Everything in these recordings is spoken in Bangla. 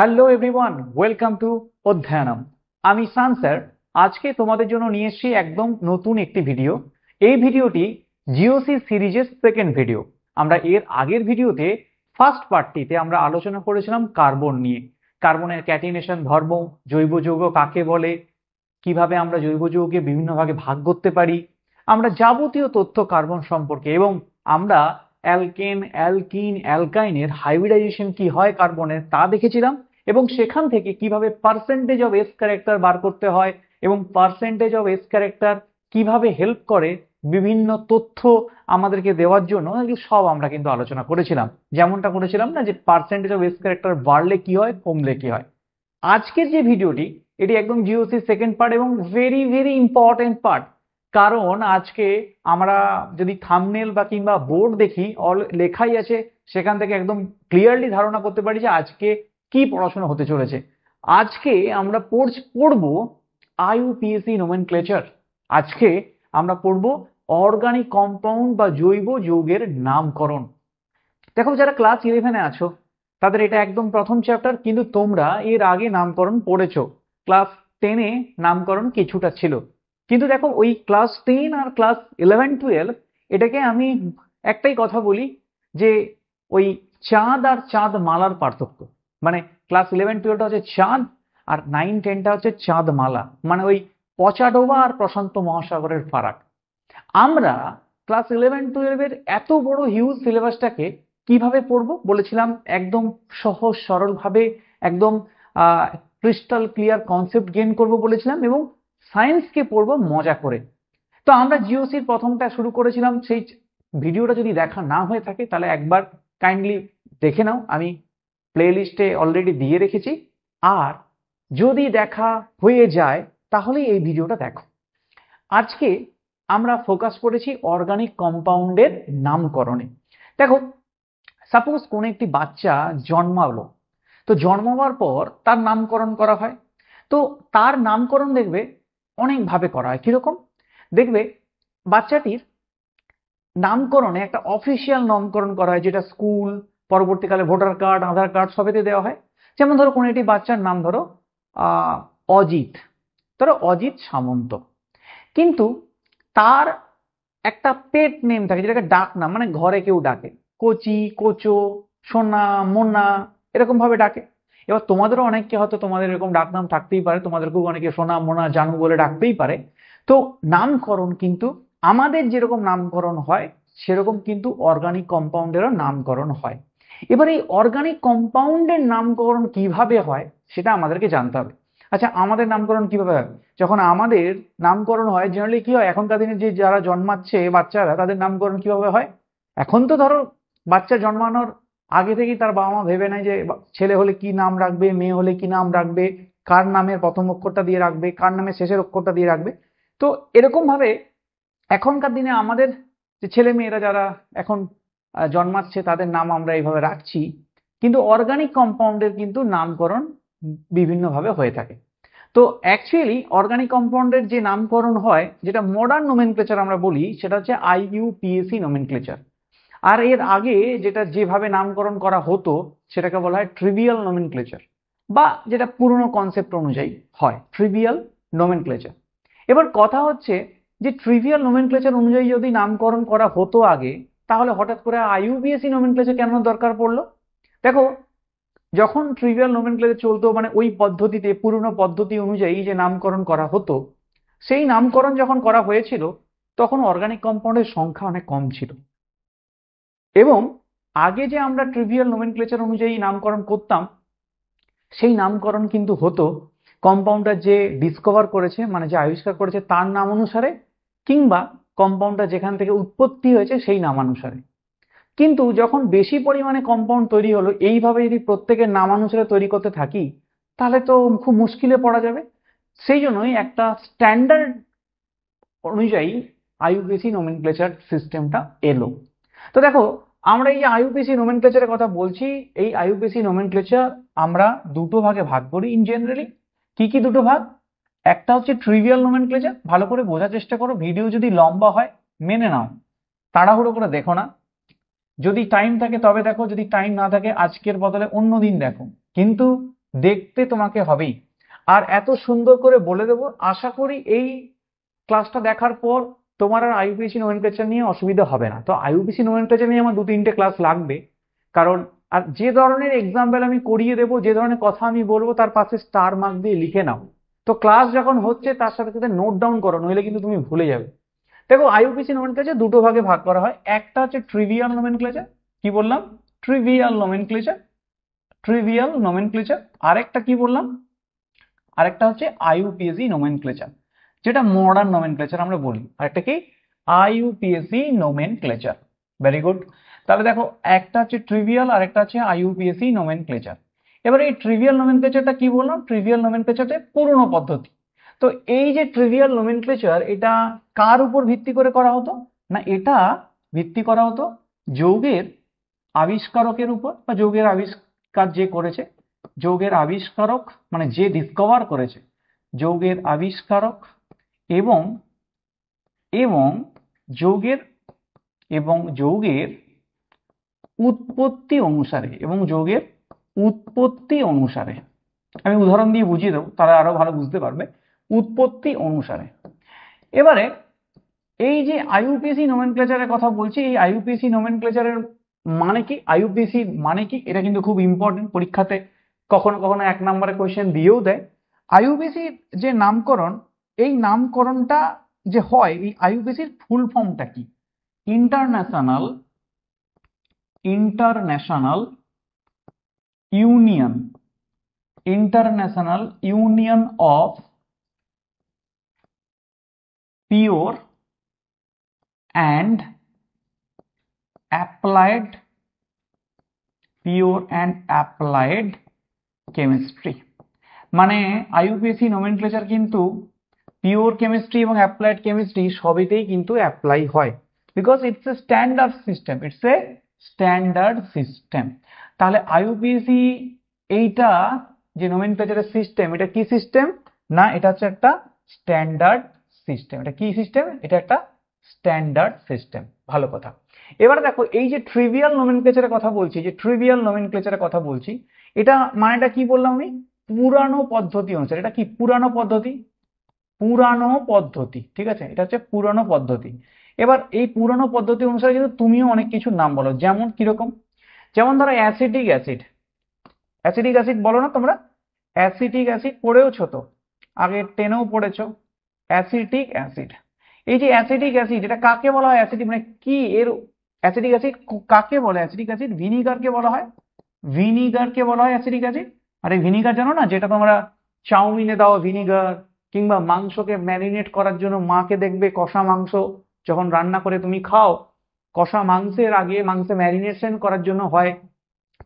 Hello everyone, welcome to Adhyayanam. আমি সান স্যার। আজকে তোমাদের জন্য নিয়ে এসেছি একদম নতুন একটি ভিডিও। এই ভিডিওটি জিওসি সিরিজের সেকেন্ড ভিডিও। আমরা এর আগের ভিডিওতে ফার্স্ট পার্টটিতে আমরা আলোচনা করেছিলাম কার্বন নিয়ে। কার্বনের ক্যাটিনেশন ধর্ম, জৈব যৌগ কাকে বলে, কিভাবে আমরা জৈব যৌগকে বিভিন্ন ভাগে ভাগ করতে পারি, আমরা যাবতীয় তথ্য কার্বন সম্পর্কে, এবং আমরা অ্যালকেন, অ্যালকিন, অ্যালকাইনের হাইব্রিডাইজেশন কি হয় কার্বনের তা দেখেছিলাম, এবং সেখান থেকে কিভাবে পার্সেন্টেজ অফ এস ক্যারেক্টার বার করতে হয় এবং পার্সেন্টেজ অফ এস ক্যারেক্টার কিভাবে হেল্প করে বিভিন্ন তথ্য আমাদেরকে দেওয়ার জন্য, এগুলো সব আমরা কিন্তু আলোচনা করেছিলাম। যেমনটা করেছিলাম না, যে পার্সেন্টেজ অফ এস ক্যারেক্টার বাড়লে কি হয়, কমলে কি হয়। আজকের যে ভিডিওটি, এটি একদম জিওসি সেকেন্ড পার্ট এবং ভেরি ভেরি ইম্পর্টেন্ট পার্ট। কারণ আজকে আমরা যদি থাম্বনেল বা কিংবা বোর্ড দেখি, লেখাই আছে, সেখান থেকে একদম ক্লিয়ারলি ধারণা করতে পারি যে আজকে কি পড়াশোনা হতে চলেছে। আজকে আমরা পড়বো আইইউপিএসি নোমেনক্লেচার। আজকে আমরা পড়বো অর্গানিক কম্পাউন্ড বা জৈব যৌগের নামকরণ। দেখো, যারা ক্লাস 11-এ আছো তাদের এটা একদম প্রথম চ্যাপ্টার, কিন্তু তোমরা এর আগে নামকরণ পড়েছো। ক্লাস 10-এ নামকরণ কিছুটা ছিল, কিন্তু দেখো ওই ক্লাস 10 আর ক্লাস 11-12 এটাকে আমি একটাই কথা বলি, যে ওই চাঁদ আর চাঁদ মালার পার্থক্য। মানে ক্লাস 11-12টা হচ্ছে চাঁদ, আর 9-10টা হচ্ছে চাঁদ মালা, মানে ওই পচাডোবা আর প্রশান্ত মহাসাগরের ফারাক। আমরা ক্লাস 11-12-এর এত বড় হিউজ সিলেবাসটাকে কিভাবে পড়বো বলেছিলাম, একদম সহজ সরল ভাবে, একদম ক্রিস্টাল ক্লিয়ার কনসেপ্ট গেইন করব বলেছিলাম, এবং সায়েন্সকে পড়বো মজা করে। তো আমরা জিওসির প্রথমটা শুরু করেছিলাম। সেই ভিডিওটা যদি দেখা না হয়ে থাকে তাহলে একবার কাইন্ডলি দেখে নাও, আমি প্লে লিস্টে অলরেডি দিয়ে রেখেছি। আর যদি দেখা হয়ে যায় তাহলে এই ভিডিওটা দেখো। আজকে আমরা ফোকাস করেছি অর্গানিক কম্পাউন্ডের নামকরণে। দেখো, সাপোজ কোন একটি বাচ্চা জন্মালো, তো জন্মাবার পর তার নামকরণ করা হয়। তো তার নামকরণ দেখবে অনেক ভাবে করা হয়। কিরকম দেখবে, বাচ্চাটির নামকরণে একটা অফিসিয়াল নামকরণ করা হয়, যেটা স্কুল, পরবর্তীকালে ভোটার কার্ড, আধার কার্ড সবেতে দেওয়া হয়। যেমন ধরো কোন একটি বাচ্চার নাম ধরো অজিত, ধরো অজিত সামন্ত, কিন্তু তার একটা পেট নেম থাকে, যেটাকে ডাক নাম, মানে ঘরে কেউ ডাকে, কচি, কোচো, সোনা, মোনা, এরকম ভাবে ডাকে। এবার তোমাদেরও অনেককে হয়তো তোমাদের এরকম ডাক নাম থাকতেই পারে, তোমাদেরকেও অনেকে সোনা, মোনা, জানু বলে ডাকতেই পারে। তো নামকরণ কিন্তু আমাদের যেরকম নামকরণ হয় সেরকম কিন্তু অর্গানিক কম্পাউন্ডেরও নামকরণ হয়। এবার এই অর্গানিক কম্পাউন্ডের নামকরণ কিভাবে হয় সেটা আমাদেরকে জানতে হবে। আচ্ছা, আমাদের নামকরণ কিভাবে হয়? যখন আমাদের নামকরণ হয়, জেনারেলি কি হয়, এখনকার দিনে যে যারা জন্মাচ্ছে বাচ্চারা, তাদের নামকরণ কিভাবে হয়? এখন তো ধরো বাচ্চা জন্মানোর আগে থেকেই তার বাবা মা ভেবে নেয় যে ছেলে হলে কি নাম রাখবে, মেয়ে হলে কি নাম রাখবে, কার নামের প্রথম অক্ষরটা দিয়ে রাখবে, কার নামের শেষের অক্ষরটা দিয়ে রাখবে। তো এরকম ভাবে এখনকার দিনে আমাদের যে ছেলে মেয়েরা যারা এখন জন্মাচ্ছে তাদের নাম আমরা এইভাবে রাখছি, কিন্তু অর্গানিক কম্পাউন্ডের কিন্তু নামকরণ বিভিন্নভাবে হয়ে থাকে। তো অ্যাকচুয়ালি অর্গানিক কম্পাউন্ডের যে নামকরণ হয়, যেটা মডার্ন নোমেনক্লেচার আমরা বলি, সেটা হচ্ছে আইইউপিএসি নোমেনক্লেচার। আর এর আগে যেটা যেভাবে নামকরণ করা হতো সেটাকে বলা হয় ট্রিভিয়াল নোমেনক্লেচার, বা যেটা পুরনো কনসেপ্ট অনুযায়ী হয় ট্রিভিয়াল নোমেনক্লেচার। এবার কথা হচ্ছে যে ট্রিভিয়াল নোমেনক্লেচার অনুযায়ী যদি নামকরণ করা হতো আগে, তাহলে হঠাৎ করে আইইউপিএসি নোমেনক্লেচার কেন দরকার পড়লো? দেখো, যখন ট্রিভিয়াল নোমেনক্লেচার চলতো, মানে ওই পদ্ধতিতে, পুরনো পদ্ধতি অনুযায়ী যে নামকরণ করা হতো, সেই নামকরণ যখন করা হয়েছিল তখন অর্গানিক কম্পাউন্ডের সংখ্যা অনেক কম ছিল। এবং আগে যে আমরা ট্রিভিয়াল নোমেনক্লেচার অনুযায়ী নামকরণ করতাম, সেই নামকরণ কিন্তু হতো কম্পাউন্ডার যে ডিসকভার করেছে, মানে যে আবিষ্কার করেছে তার নাম অনুসারে, কিংবা কম্পাউন্ডার যেখান থেকে উৎপত্তি হয়েছে সেই নামানুসারে। কিন্তু যখন বেশি পরিমাণে কম্পাউন্ড তৈরি হলো, এইভাবে যদি প্রত্যেকের নামানুসারে তৈরি করতে থাকি তাহলে তো খুব মুশকিলে পড়া যাবে। সেই জন্যই একটা স্ট্যান্ডার্ড অনুযায়ী আইইউপিএসি নোমেনক্লেচার সিস্টেমটা এলো। তো দেখো, আমরা এই যে আইইউপিএসি নোমেনক্লেচারের কথা বলছি, এই আইইউপিএসি নোমেনক্লেচার আমরা দুটো ভাগে ভাগ করি ইন জেনারেলি। কি কি দুটো ভাগ? একটা হচ্ছে ট্রিভিয়াল নোমেনক্লেচার, ভালো করে বোঝার চেষ্টা করো, ভিডিও যদি লম্বা হয় মেনে নাও, তাড়াহুড়ো করে দেখো না। যদি টাইম থাকে তবে দেখো, যদি টাইম না থাকে আজকের বদলে অন্য দিন দেখো, কিন্তু দেখতে তোমাকে হবেই। আর এত সুন্দর করে বলে দেবো, আশা করি এই ক্লাসটা দেখার পর তোমার আর আইইউপিএসসি নোমেনক্লেচার নিয়ে অসুবিধা হবে না। তো আইইউপিএসসি নোমেনক্লেচার নিয়ে আমার 2-3টে ক্লাস লাগবে, কারণ আর যে ধরনের এক্সাম্পল আমি করিয়ে দেবো, যে ধরনের কথা আমি বলবো তার পাশে স্টার মার্ক দিয়ে লিখে নাও। তো ক্লাস যখন হচ্ছে তার সাথে সাথে নোট ডাউন করো, নইলে কিন্তু তুমি ভুলে যাবে। দেখো, আইইউপিএসসি নোমেনক্লেচার দুটো ভাগে ভাগ করা হয়। একটা হচ্ছে ট্রিভিয়াল নোমেনক্লেচার, কি বললাম? Trivial nomenclature, trivial nomenclature. আরেকটা কি বললাম? আরেকটা হচ্ছে আইইউপিএসসি নোমেনক্লেচার, যেটা মডার্ন নোমেনক্লেচার আমরা বলি। আরেকটা কি? আইইউপিএসসি নোমেনক্লেচার। Very good. তাহলে দেখো, একটা হচ্ছে ট্রিভিয়াল আর একটা হচ্ছে আইইউপিএসসি নোমেনক্লেচার। এবার এই ট্রিভিয়াল নোমেনক্লেচারটা কি বললাম? ট্রিভিয়াল নোমেনক্লেচারটা পুরনো পদ্ধতি। তো এই যে ট্রিভিয়াল নোমেনক্লেচার, এটা কার উপর ভিত্তি করে করা হতো? না, এটা ভিত্তি করা হতো যৌগের আবিষ্কারকের উপর, বা যৌগের আবিষ্কার যে করেছে, যৌগের আবিষ্কারক মানে যে ডিসকভার করেছে, যৌগের আবিষ্কারক এবং এবং যৌগের এবং যৌগের উৎপত্তি অনুসারে, এবং যৌগের উৎপত্তি অনুসারে, আমি উদাহরণ দিয়ে বুঝিয়ে দেবো, তারা আরো ভালো বুঝতে পারবে। উৎপত্তি অনুসারে। এবারে এই যে আইইউপিএসসি নোমেনক্লেচারের কথা বলছি, এই আইইউপিএসসি নোমেনক্লেচারের মানে কি? আইইউপিএসসি মানে কি, এটা কিন্তু খুব ইম্পর্টেন্ট, পরীক্ষাতে কখনো কখনো 1 নম্বরে কোয়েশ্চেন দিয়েও দেয়। আইইউপিএসসির যে নামকরণ, এই নামকরণটা যে হয়, এই আইইউপিএসির ফুল ফর্মটা কি? International international union, international union of pure and applied, pure and applied chemistry. মানে আইইউপিএসসি নোমেনক্লেচার কিন্তু পিওর কেমিস্ট্রি এবং অ্যাপ্লাইড কেমিস্ট্রি সবেতেই কিন্তু অ্যাপ্লাই হয়, because it's a standard system, it's a standard system. তাহলে আইইউপিএসসি এইটা যে নোমেনক্লেচারের সিস্টেম, এটা কি সিস্টেম? না, এটা হচ্ছে একটা স্ট্যান্ডার্ড সিস্টেম। এটা কি সিস্টেম? এটা একটা স্ট্যান্ডার্ড সিস্টেম। ভালো কথা। এবার দেখো, এই যে ট্রিভিয়াল নোমেনক্লেচারের কথা বলছি, যে ট্রিভিয়াল নোমেনক্লেচারের কথা বলছি, এটা মানেটা কি বললাম আমি? পুরানো পদ্ধতি অনুসারে। এটা কি? পুরানো পদ্ধতি, পুরানো পদ্ধতি, ঠিক আছে? এটা হচ্ছে পুরানো পদ্ধতি। এবার এই পুরানো পদ্ধতি অনুসারে কিন্তু তুমিও অনেক কিছুর নাম বলো, যেমন কিরকম? যেমন ধরো অ্যাসিটিক অ্যাসিড, অ্যাসিটিক অ্যাসিড বলো না তোমরা? অ্যাসিটিক অ্যাসিড পড়েওছো তো, আগে টেনেও পড়েছো অ্যাসিটিক অ্যাসিড। এই যে অ্যাসিটিক অ্যাসিড, এটা কাকে বলা হয়? অ্যাসিটিক মানে কি? এর অ্যাসিটিক অ্যাসিড কাকে বলে? অ্যাসিটিক অ্যাসিড ভিনিগারকে বলা হয়, ভিনিগারকে বলা হয় অ্যাসিটিক অ্যাসিড। আর এই ভিনিগার জানো না, যেটা তোমরা চাউমিনে দাও ভিনিগার, কিংবা মাংসকে ম্যারিনেট করার জন্য মাকে দেখবে কষা মাংস যখন রান্না করে তুমি খাও, কষা মাংসের আগে মাংসে ম্যারিনেশন করার জন্য হয়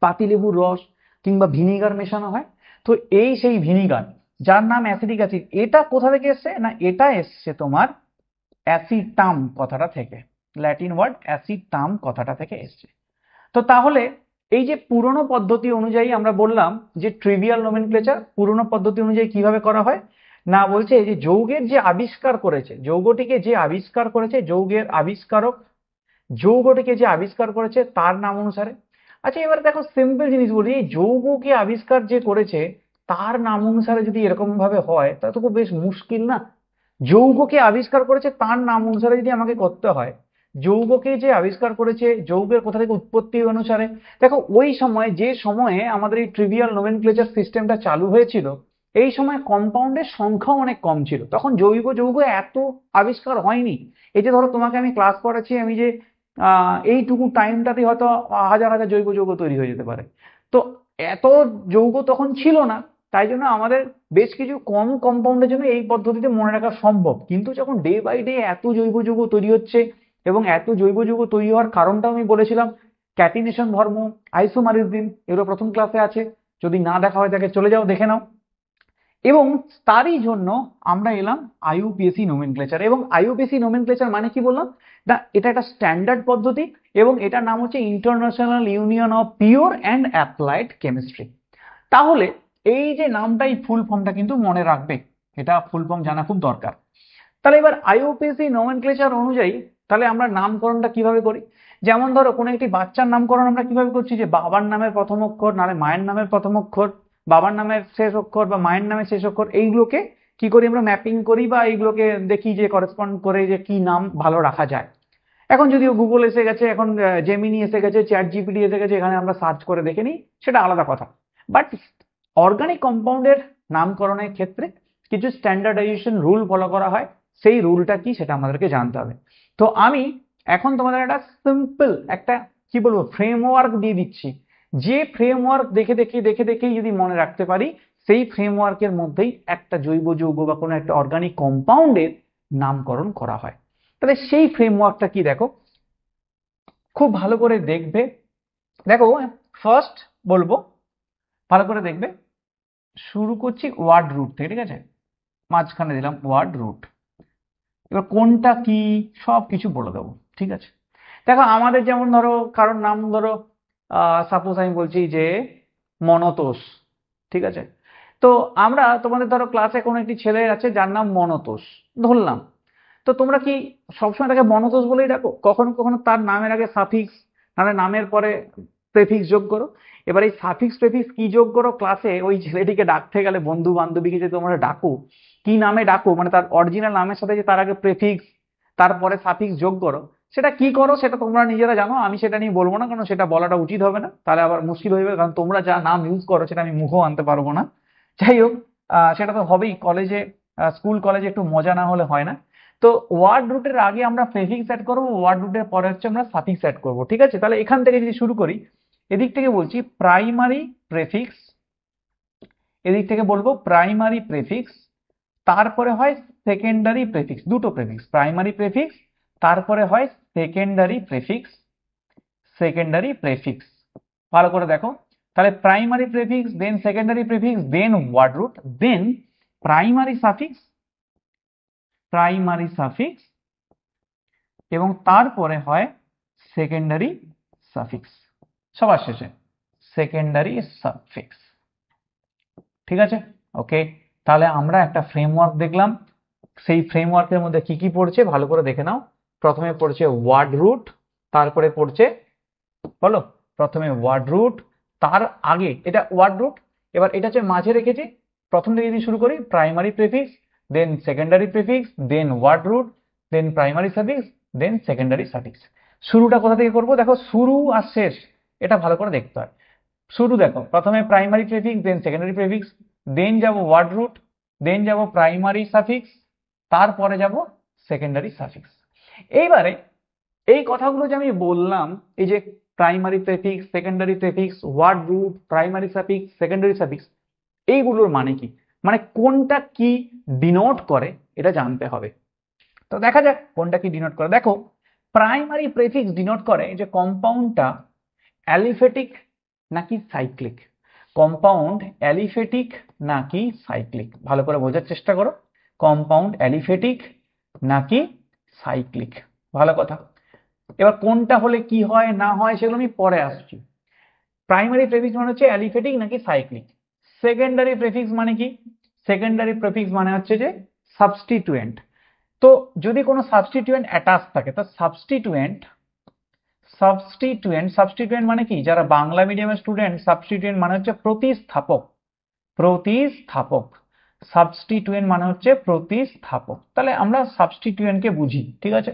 পাতিলেবুর রস কিংবা ভিনিগার মেশানো হয়। তো এই সেই ভিনিগার, যার নাম অ্যাসিটিক অ্যাসিড, এটা কোথা থেকে এসছে? না, এটা এসছে তোমার অ্যাসিটাম কথাটা থেকে, ল্যাটিন ওয়ার্ড অ্যাসিটাম কথাটা থেকে এসছে। তো তাহলে এই যে পুরনো পদ্ধতি অনুযায়ী আমরা বললাম যে ট্রিভিয়াল নোমেনক্লেচার পুরনো পদ্ধতি অনুযায়ী কিভাবে করা হয়, না বলছে এই যে যৌগের যে আবিষ্কার করেছে, যৌগটিকে যে আবিষ্কার করেছে, যৌগের আবিষ্কারক, যৌগটিকে যে আবিষ্কার করেছে তার নাম অনুসারে। আচ্ছা, এবার দেখো সিম্পল জিনিস বলি, এই যৌগকে আবিষ্কার যে করেছে তার নাম অনুসারে যদি এরকম ভাবে হয়, তা তো খুব বেশ মুশকিল না? যৌগকে আবিষ্কার করেছে তার নাম অনুসারে যদি আমাকে করতে হয়, যৌগকে যে আবিষ্কার করেছে যৌগের কোথা থেকে উৎপত্তি অনুসারে। দেখো, ওই সময়, যে সময়ে আমাদের এই ট্রিভিয়াল নোমেনক্লেচার সিস্টেমটা চালু হয়েছিল, এই সময় কম্পাউন্ডের সংখ্যাও অনেক কম ছিল, তখন জৈব যৌগ এত আবিষ্কার হয়নি। এই যে ধরো তোমাকে আমি ক্লাস করাচ্ছি, আমি যে এইটুকু টাইমটাতে হয়তো হাজার হাজার জৈব যৌগ তৈরি হয়ে যেতে পারে। তো এত যৌগ তখন ছিল না, তাই জন্য আমাদের বেশ কিছু কম কম্পাউন্ডের জন্য এই পদ্ধতিতে মনে রাখা সম্ভব। কিন্তু যখন ডে বাই ডে এত জৈব যৌগ তৈরি হচ্ছে, এবং এত জৈব যৌগ তৈরি হওয়ার কারণটাও আমি বলেছিলাম, ক্যাটিনেশন ধর্ম, আইসোমারিজম, এগুলো প্রথম ক্লাসে আছে, যদি না দেখা হয় তাকে চলে যাও দেখে নাও। এবং তারই জন্য আমরা এলাম আইইউপিএসসি নোমেনক্লেচার। এবং আইইউপিএসসি নোমেনক্লেচার মানে কি বললাম না, এটা একটা স্ট্যান্ডার্ড পদ্ধতি, এবং এটার নাম হচ্ছে international union of pure and applied chemistry. তাহলে এই যে নামটাই ফুল ফর্মটা কিন্তু মনে রাখবে, এটা ফুল ফর্ম জানা খুব দরকার। তাহলে এবার আইইউপিএসসি নোমেনক্লেচার অনুযায়ী তাহলে আমরা নামকরণটা কিভাবে করি? যেমন ধরো কোনো একটি বাচ্চার নামকরণ আমরা কিভাবে করছি, যে বাবার নামের প্রথম অক্ষর, নাহলে মায়ের নামের প্রথম অক্ষর, বাবার নামের শেষ অক্ষর বা মায়ের নামের শেষ অক্ষর, এইগুলোকে কি করি আমরা ম্যাপিং করি বা এইগুলোকে দেখি যে করেসপন্ড করে যে কি নাম ভালো রাখা যায়। এখন যদিও গুগল এসে গেছে, এখন জেমিনি এসে গেছে, চ্যাট জিপিটি এসে গেছে, এখানে আমরা সার্চ করে দেখে নিই, সেটা আলাদা কথা। বাট অর্গানিক কম্পাউন্ডের নামকরণের ক্ষেত্রে কিছু স্ট্যান্ডার্ডাইজেশন রুল ফলো করা হয়, সেই রুলটা কি সেটা আমাদেরকে জানতে হবে। তো আমি এখন তোমাদের একটা সিম্পল একটা কি বলবো ফ্রেমওয়ার্ক দিয়ে দিচ্ছি, যে ফ্রেমওয়ার্ক দেখে যদি মনে রাখতে পারি, সেই ফ্রেমওয়ার্কের মধ্যেই একটা জৈব যৌগ বা কোনো একটা অর্গানিক কম্পাউন্ডের নামকরণ করা হয়। তাহলে সেই ফ্রেমওয়ার্কটা কি দেখো, খুব ভালো করে দেখবে। দেখো ফার্স্ট বলবো, ভালো করে দেখবে, শুরু করছি ওয়ার্ড রুট থেকে, ঠিক আছে, মাঝখানে দিলাম ওয়ার্ড রুট। এবার কোনটা কি সব কিছু বলে দেবো, ঠিক আছে। দেখো আমাদের যেমন ধরো কারোর নাম ধরো সাপোজ আমি বলছি যে মনতোষ, ঠিক আছে। তো আমরা তোমাদের ধরো ক্লাসে কোনো একটি ছেলে আছে যার নাম মনতোষ ধরলাম, তো তোমরা কি সবসময় তাকে মনতোষ বলেই ডাকো? কখনো কখনো তার নামের আগে সাফিক্স, নাহলে নামের পরে প্রেফিক্স যোগ করো। এবার এই সাফিক্স প্রেফিক্স কি যোগ করো, ক্লাসে ওই ছেলেটিকে ডাকতে গেলে, বন্ধু বান্ধবীকে যে তোমরা ডাকো, কি নামে ডাকো, মানে তার অরিজিনাল নামের সাথে যে তার আগে প্রেফিক্স তারপরে সাফিক্স যোগ করো, সেটা কি করো সেটা তোমরা নিজেরা জানো, আমি সেটা নিয়ে বলবো না, কারণ সেটা বলাটা উচিত হবে না, তাহলে আবার মুশকিল হয়ে যাবে, কারণ তোমরা যা নাম ইউজ করো সেটা আমি মুখেও আনতে পারবো না। যাই হোক, সেটা তো হবেই কলেজে, স্কুল কলেজে একটু মজা না হলে হয় না। তো ওয়ার্ড রুটের আগে আমরা প্রেফিক্স অ্যাড করবো, ওয়ার্ড রুটের পরে হচ্ছে আমরা সাফিক্স অ্যাড করবো, ঠিক আছে। তাহলে এখান থেকে যদি শুরু করি, এদিক থেকে বলছি প্রাইমারি প্রেফিক্স, এদিক থেকে বলবো প্রাইমারি প্রেফিক্স, তারপরে হয় সেকেন্ডারি প্রেফিক্স, দুটো প্রেফিক্স, প্রাইমারি প্রেফিক্স, তারপরে হয় সেকেন্ডারি প্রেফিক্স, সেকেন্ডারি প্রেফিক্স। ভালো করে দেখো, তাহলে প্রাইমারি প্রেফিক্স, দেন সেকেন্ডারি প্রেফিক্স, দেন ওয়ার্ড রুট, দেন প্রাইমারি সাফিক্স, প্রাইমারি সাফিক্স, এবং তারপরে হয় সেকেন্ডারি সাফিক্স, সবার শেষে সেকেন্ডারি সাফিক্স, ঠিক আছে। ওকে, তাহলে আমরা একটা ফ্রেমওয়ার্ক দেখলাম, সেই ফ্রেমওয়ার্কের মধ্যে কি কি পড়ছে ভালো করে দেখে নাও। প্রথমে পড়ছে ওয়ার্ড রুট, তারপরে পড়ছে, বলো, প্রথমে ওয়ার্ড রুট, তার আগে এটা ওয়ার্ড রুট, এবার এটা হচ্ছে মাঝে রেখেছি। প্রথম থেকে যদি শুরু করি, প্রাইমারি প্রেফিক্স, দেন সেকেন্ডারি প্রেফিক্স, দেন ওয়ার্ড রুট, দেন প্রাইমারি সাফিক্স, দেন সেকেন্ডারি সাফিক্স। শুরুটা কোথা থেকে করবো, দেখো শুরু আর শেষ এটা ভালো করে দেখতে হয়। শুরু দেখো, প্রথমে প্রাইমারি প্রেফিক্স, দেন সেকেন্ডারি প্রেফিক্স, দেন যাব ওয়ার্ড রুট, দেন যাব প্রাইমারি সাফিক্স, তারপরে যাব সেকেন্ডারি সাফিক্স। এইবারে এই কথাগুলো যে আমি বললাম, এই যে primary prefix, secondary prefix, word root, primary suffix, secondary suffix, এইগুলোর মানে কি, মানে কোনটা কি ডিনোট করে এটা জানতে হবে। তো দেখা যাক কোনটা কি ডিনোট করে। দেখো প্রাইমারি প্রেফিক্স ডিনোট করে যে কম্পাউন্ডটা অ্যালিফেটিক নাকি সাইক্লিক, কম্পাউন্ড অ্যালিফেটিক নাকি সাইক্লিক, ভালো করে বোঝার চেষ্টা করো, কম্পাউন্ড অ্যালিফেটিক নাকি সাইক্লিক, ভালো কথা। এবার কোনটা হলে কি হয় না হয় সেগুলো আমি পরে আসছি। প্রাইমারি প্রেফিক্স মানে হচ্ছে অ্যালিফেটিক নাকি সাইক্লিক। সেকেন্ডারি প্রেফিক্স মানে কি, সেকেন্ডারি প্রেফিক্স মানে হচ্ছে যে সাবস্টিটুয়েন্ট। তো যদি কোনো সাবস্টিটুয়েন্ট অ্যাটাচ থাকে, তো সাবস্টিটুয়েন্ট, সাবস্টিটুয়েন্ট, সাবস্টিটুয়েন্ট মানে কি, যারা বাংলা মিডিয়ামের স্টুডেন্ট, সাবস্টিটুয়েন্ট মানে হচ্ছে প্রতিস্থাপক, প্রতিস্থাপক, সাবস্টিটুয়েন্ট মানে হচ্ছে প্রতিস্থাপক। তাহলে আমরা সাবস্টিটুয়েন্টকে বুঝি, ঠিক আছে।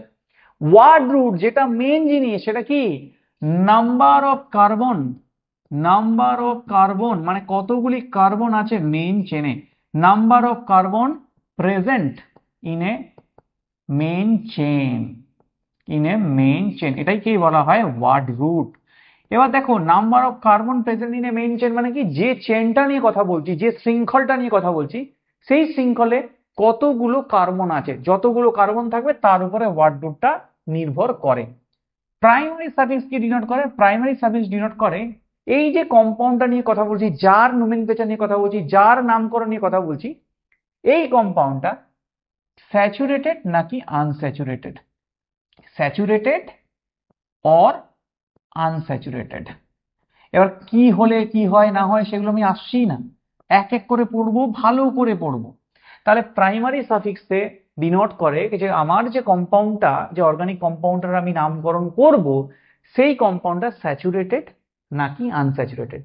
ওয়ার্ড রুট যেটা মেন জিনিস, সেটা কি, number of carbon, number of carbon মানে কতগুলি কার্বন আছে মেইন চেনে, number of carbon present in a main chain, in a main chain, এটাই কি বলা হয় ওয়ার্ড রুট। এবার দেখো number of carbon present in a main chain মানে কি, যে চেনটা নিয়ে কথা বলছি, যে শৃঙ্খলটা নিয়ে কথা বলছি, সেই শৃঙ্খলে কতগুলো কার্বন আছে, যতগুলো কার্বন থাকবে তার উপরে ওয়ার্ড রুটটা নির্ভর করে। প্রাইমারি সাফিক্স কি ডিনোট করে, প্রাইমারি সাফিক্স ডিনোট করে এই যে কম্পাউন্ডটা নিয়ে কথা বলছি, যার নোমেনক্লেচার নিয়ে কথা বলছি, যার নামকরণ নিয়ে কথা বলছি, এই কম্পাউন্ডটা স্যাচুরেটেড নাকি আনস্যাচুরেটেড, স্যাচুরেটেড অর আনস্যাচুরেটেড। এবার কি হলে কি হয় না হয় সেগুলো আমি আসছি না, এক এক করে পড়বো, ভালো করে পড়বো। তাহলে প্রাইমারি সাফিক্সে ডিনোট করে যে আমার যে কম্পাউন্ডটা, যে অর্গানিক কম্পাউন্ডটার আমি নামকরণ করব, সেই কম্পাউন্ডটা স্যাচুরেটেড নাকি আনস্যাচুরেটেড।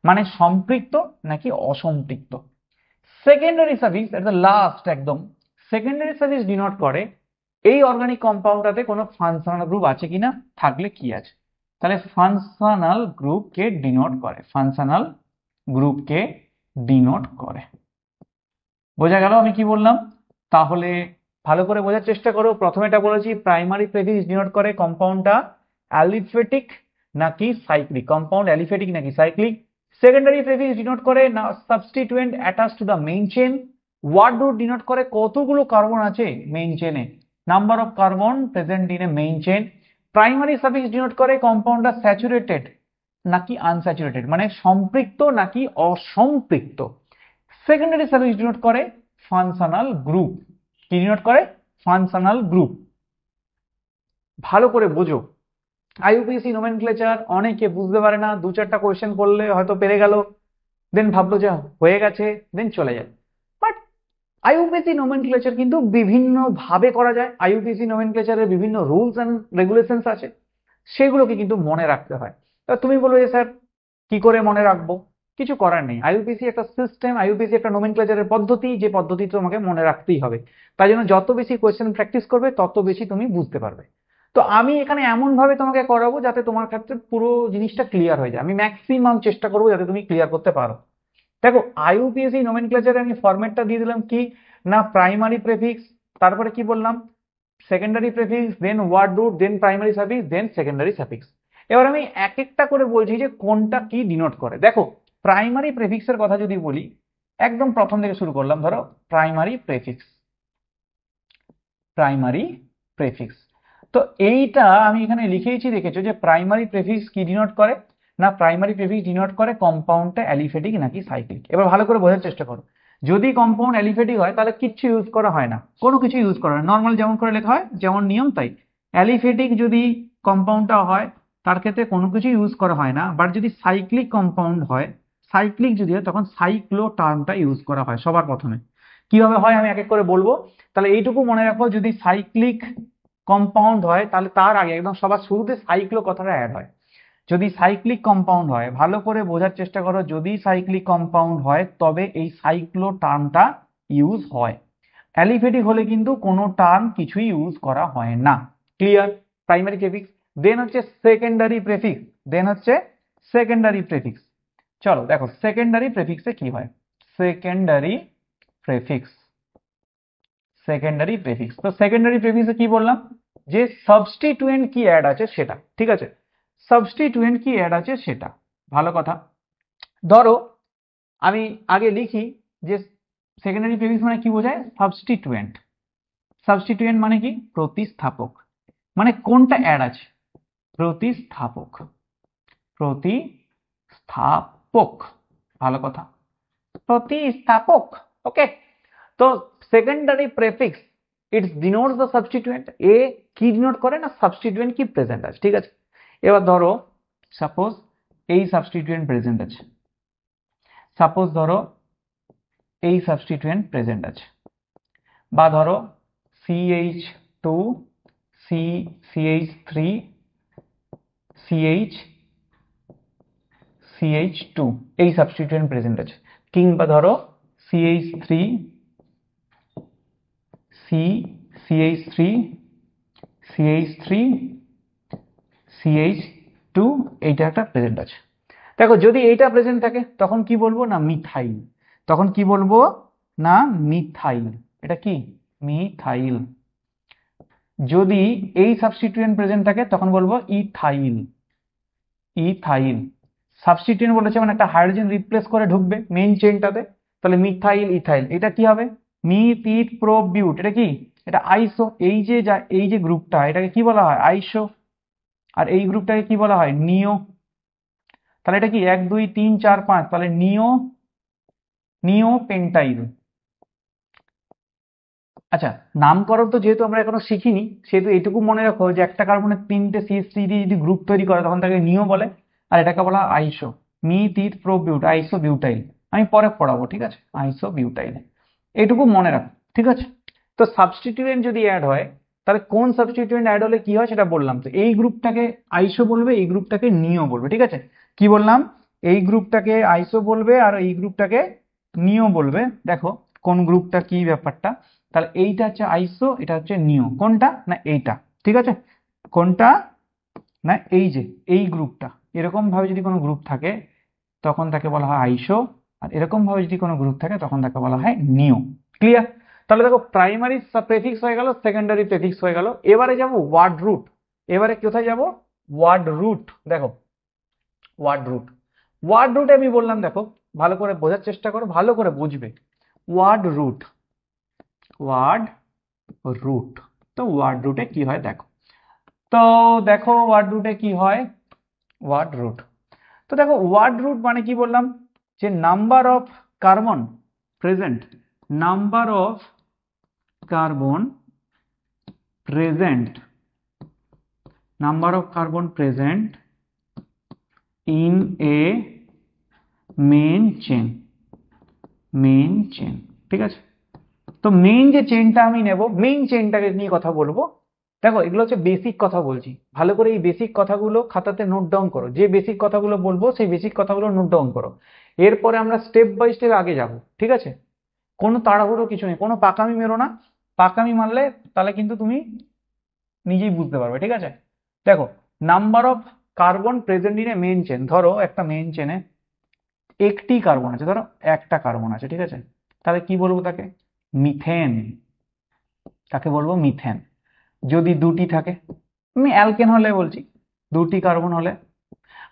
মানে সম্পৃক্ত নাকি অসম্পৃক্ত। Secondary suffix at the last একদম, সেকেন্ডারি সাফিক্স ডিনোট করে এই অর্গানিক কম্পাউন্ডটাতে কোনো ফাংশনাল গ্রুপ আছে কিনা, থাকলে কি আছে। তাহলে ফাংশনাল গ্রুপকে ডিনোট করে, ফাংশনাল গ্রুপকে ডিনোট করে। বোঝা গেল আমি কি বললাম? তাহলে ভালো করে বোঝার চেষ্টা করো। প্রথমে এটা বলেছি প্রাইমারি প্রেফিক্স ডিনোট করে কম্পাউন্ডটা অ্যালিফেটিক নাকি সাইক্লিক, কম্পাউন্ড অ্যালিফেটিক নাকি সাইক্লিক। সেকেন্ডারি প্রেফিক্স ডিনোট করে না substituent attach to the main chain. Word root denote করে কতগুলো কার্বন আছে মেইন চেনে, number of carbon present in a main chain. Primary suffix denote করে কম্পাউন্ডটা স্যাচুরেটেড নাকি আনস্যাচুরেটেড, মানে সম্পৃক্ত নাকি অসম্পৃক্ত। সেকেন্ডারি সাফিক্স ডিনোট করে ফাংশনাল গ্রুপ। কি ডিনোট করে? Functional group. ভালো করে বোঝো। আইইউপিএসসি নোমেনক্লেচার অনেকে বুঝতে পারে না, দু চারটা কোয়েশ্চেন করলে হয়তো পেরে গেল, দেন ভাবলো যে হয়ে গেছে, দেন চলে যায়। বাট আইইউপিএসসি নোমেনক্লেচার কিন্তু বিভিন্ন ভাবে করা যায়। আইইউপিএসসি নোমেনক্লেচারের বিভিন্ন রুলস অ্যান্ড রেগুলেশনস আছে, সেগুলোকে কিন্তু মনে রাখতে হয়। তুমি বলবে যে স্যার কি করে মনে রাখবো? কিছু করার নেই, আইইউপিএসসি একটা সিস্টেম, আইইউপিএসসি একটা নোমেনক্লেচারের পদ্ধতি, যে পদ্ধতি তোমাকে মনে রাখতেই হবে। তাই জন্য যত বেশি কোয়েশ্চেন প্র্যাকটিস করবে তত বেশি তুমি বুঝতে পারবে। তো আমি এখানে এমন ভাবে তোমাকে করাবো যাতে তোমার ক্ষেত্রে পুরো জিনিসটা ক্লিয়ার হয়ে যায়। আমি ম্যাক্সিমাম চেষ্টা করবো যাতে তুমি ক্লিয়ার করতে পারো। দেখো আইইউপিএসসি নোমেনক্লেচারে আমি ফরম্যাটটা দিয়ে দিলাম কি না, প্রাইমারি প্রেফিক্স, তারপরে কি বললাম সেকেন্ডারি প্রেফিক্স, দেন ওয়ার্ড রুট, দেন প্রাইমারি সাফিক্স, দেন সেকেন্ডারি সাফিক্স। এবার আমি এক একটা করে বলছি যে কোনটা কি ডিনোট করে। দেখো প্রাইমারি প্রেফিক্সের কথা যদি বলি, একদম প্রথম থেকে শুরু করলাম। ধরো প্রাইমারি প্রেফিক্স, প্রাইমারি প্রেফিক্স। তো এইটা আমি এখানে লিখেইছি, দেখেছো যে প্রাইমারি প্রেফিক্স কি ডিনোট করে না, প্রাইমারি প্রেফিক্স ডিনোট করে কম্পাউন্ডটা অ্যালিফেটিক নাকি সাইক্লিক। এবার ভালো করে বোঝার চেষ্টা করো। যদি কম্পাউন্ড অ্যালিফেটিক হয় তাহলে কিচ্ছু ইউজ করা হয় না, কোনো কিছু ইউজ করা হয় না, নর্মাল যেমন করে লেখা হয় যেমন নিয়ম তাই। অ্যালিফেটিক যদি কম্পাউন্ডটা হয় তার ক্ষেত্রে কোনো কিছু ইউজ করা হয় না। বাট যদি সাইক্লিক কম্পাউন্ড হয়, সাইক্লিক যদি হয় তখন সাইক্লো টার্মটা ইউজ করা হয় সবার প্রথমে। কিভাবে হয় আমি এক এক করে বলবো। তাহলে এইটুকু মনে রাখো, যদি সাইক্লিক কম্পাউন্ড হয় তাহলে তার আগে একদম সবার শুরুতে সাইক্লো কথাটা অ্যাড হয়। যদি সাইক্লিক কম্পাউন্ড হয়, ভালো করে বোঝার চেষ্টা করো, যদি সাইক্লিক কম্পাউন্ড হয় তবে এই সাইক্লো টার্মটা ইউজ হয়। অ্যালিফেটিক হলে কিন্তু কোনো টার্ম কিছুই ইউজ করা হয় না। ক্লিয়ার? Primary prefix. দেন হচ্ছে সেকেন্ডারি প্রেফিক্স, দেন হচ্ছে সেকেন্ডারি প্রেফিক্স। চলো দেখো সেকেন্ডারি প্রেফিক্সে কি হয়। Secondary prefix, secondary prefix. তো সেকেন্ডারি প্রেফিক্সে কি বললাম, যে সাবস্টিটুয়েন্ট কি অ্যাড আছে সেটা। ঠিক আছে, সাবস্টিটুয়েন্ট কি অ্যাড আছে সেটা। ভালো কথা। ধরো আমি আগে লিখি যে সেকেন্ডারি প্রেফিক্স মানে কি বোঝায়, সাবস্টিটুয়েন্ট। সাবস্টিটুয়েন্ট মানে কি, প্রতিস্থাপক। মানে কোনটা অ্যাড আছে, প্রতিস্থাপক, প্রতিস্থাপক। ভালো কথা, প্রতিস্থাপক। ওকে। তো secondary prefix it's denotes the substituent. এ কি ডিনোট করে না, সাবস্টিটুয়েন্ট কি প্রেজেন্ট আছে। ঠিক আছে, এবার ধরো সাপোজ এই সাবস্টিটুয়েন্ট প্রেজেন্ট আছে, সাপোজ ধরো এই সাবস্টিটুয়েন্ট প্রেজেন্ট আছে, বা ধরো CH2 CH3 CH2 এই সাবস্টিটুয়েন্ট প্রেজেন্ট আছে, কিংবা ধরো CH3 CH3 CH3 CH2 এইটা একটা প্রেজেন্ট আছে। দেখো যদি এইটা প্রেজেন্ট থাকে তখন কি বলবো না, মিথাইল। তখন কি বলবো না, মিথাইল। এটা কি, মিথাইল। যদি এই সাবস্টিটুয়েন্ট প্রেজেন্ট থাকে তখন বলবো ইথাইল, ইথাইল। সাবস্টিটুয়েন্ট বলেছে মানে একটা হাইড্রোজেন রিপ্লেস করে ঢুকবে মেইন চেইনটাতে, তাহলে মিথাইল ইথাইল। এটা কি হবে, মিথ ইথ প্রো বিউট। এটা কি, এটা আইসো। এই যে গ্রুপটা এটাকে কি বলা হয়, আইসো। আর এই গ্রুপটাকে কি বলা হয়, নিও। তাহলে এটা কি 1 2 3 4 5, তাহলে নিও, নিও পেন্টাইল। আচ্ছা, নামকরণ তো যেহেতু আমরা এখনো শিখিনি, সেহেতু এইটুকু মনে রাখো যে একটা কার্বনের 3টে CH3 দিয়ে যদি গ্রুপ তৈরি করে তখন তাকে নিও বলে, আর এটাকে বলা হয় আইসো। মিথ ইথ প্রো বিউট, আইসো বিউটাইল। আমি পরে পড়াবো, ঠিক আছে, আইসো বিউটাইল। এইটুকু মনে রাখো, ঠিক আছে। তো সাবস্টিটিউয়েন্ট যদি অ্যাড হয় তাহলে কোন সাবস্টিটিউয়েন্ট অ্যাড হলে কি হয় সেটা বললাম। তো এই গ্রুপটাকে আইসো বলবে, এই গ্রুপটাকে নিও বলবে। ঠিক আছে, কি বললাম, এই গ্রুপটাকে আইসো বলবে আর এই গ্রুপটাকে নিও বলবে। দেখো কোন গ্রুপটা কি ব্যাপারটা। তাহলে এইটা হচ্ছে আইসো, এটা হচ্ছে নিও। কোনটা না এইটা, ঠিক আছে। কোনটা না এই যে এই গ্রুপটা, এরকম ভাবে যদি কোনো গ্রুপ থাকে তখন তাকে বলা হয় আইসো, আর এরকম ভাবে যদি কোনো গ্রুপ থাকে তখন তাকে বলা হয় নিও। ক্লিয়ার? তাহলে দেখো প্রাইমারি প্রেফিক্স হয়ে গেল, সেকেন্ডারি প্রেফিক্স হয়ে গেল। এবারে যাব ওয়ার্ড রুট। এবারে কোথায় যাব? Word root. দেখো ওয়ার্ড রুট, ওয়ার্ড রুটে আমি বললাম দেখো ভালো করে বোঝার চেষ্টা করো, ভালো করে বুঝবে। Word root, word root. তো ওয়ার্ড রুটে কি হয় দেখো, তো দেখো ওয়ার্ড রুটে কি হয়। ওয়ার্ড রুট, তো দেখো ওয়ার্ড রুট মানে কি বললাম, যে number of carbon present, number of carbon present, number of carbon present in a main chain, main chain, ঠিক আছে। তো মেইন যে চেনটা আমি নেব, মেইন চেনটাকে নিয়ে কথা বলবো। দেখো এগুলো হচ্ছে বেসিক কথা বলছি, ভালো করে এই বেসিক কথাগুলো খাতাতে নোট ডাউন করো। যে বেসিক কথাগুলো বলবো সেই বেসিক কথাগুলো নোট ডাউন করো। এরপরে আমরা স্টেপ বাই স্টেপ আগে যাব, ঠিক আছে। কোনো তাড়াহুড়ো কিছু নেই, কোনো পাকামি মেরো না। পাকামি মারলে তাহলে কিন্তু তুমি নিজেই বুঝতে পারবে, ঠিক আছে। দেখো number of carbon present in a main chain, ধরো একটা মেইন চেনে একটি কার্বন আছে, ধরো একটা কার্বন আছে, ঠিক আছে। তাহলে কি বলবো তাকে? মিথেন। তাকে বলবো মিথেন। যদি দুটি থাকে, আমি অ্যালকেন হলে বলছি, দুটি কার্বন হলে।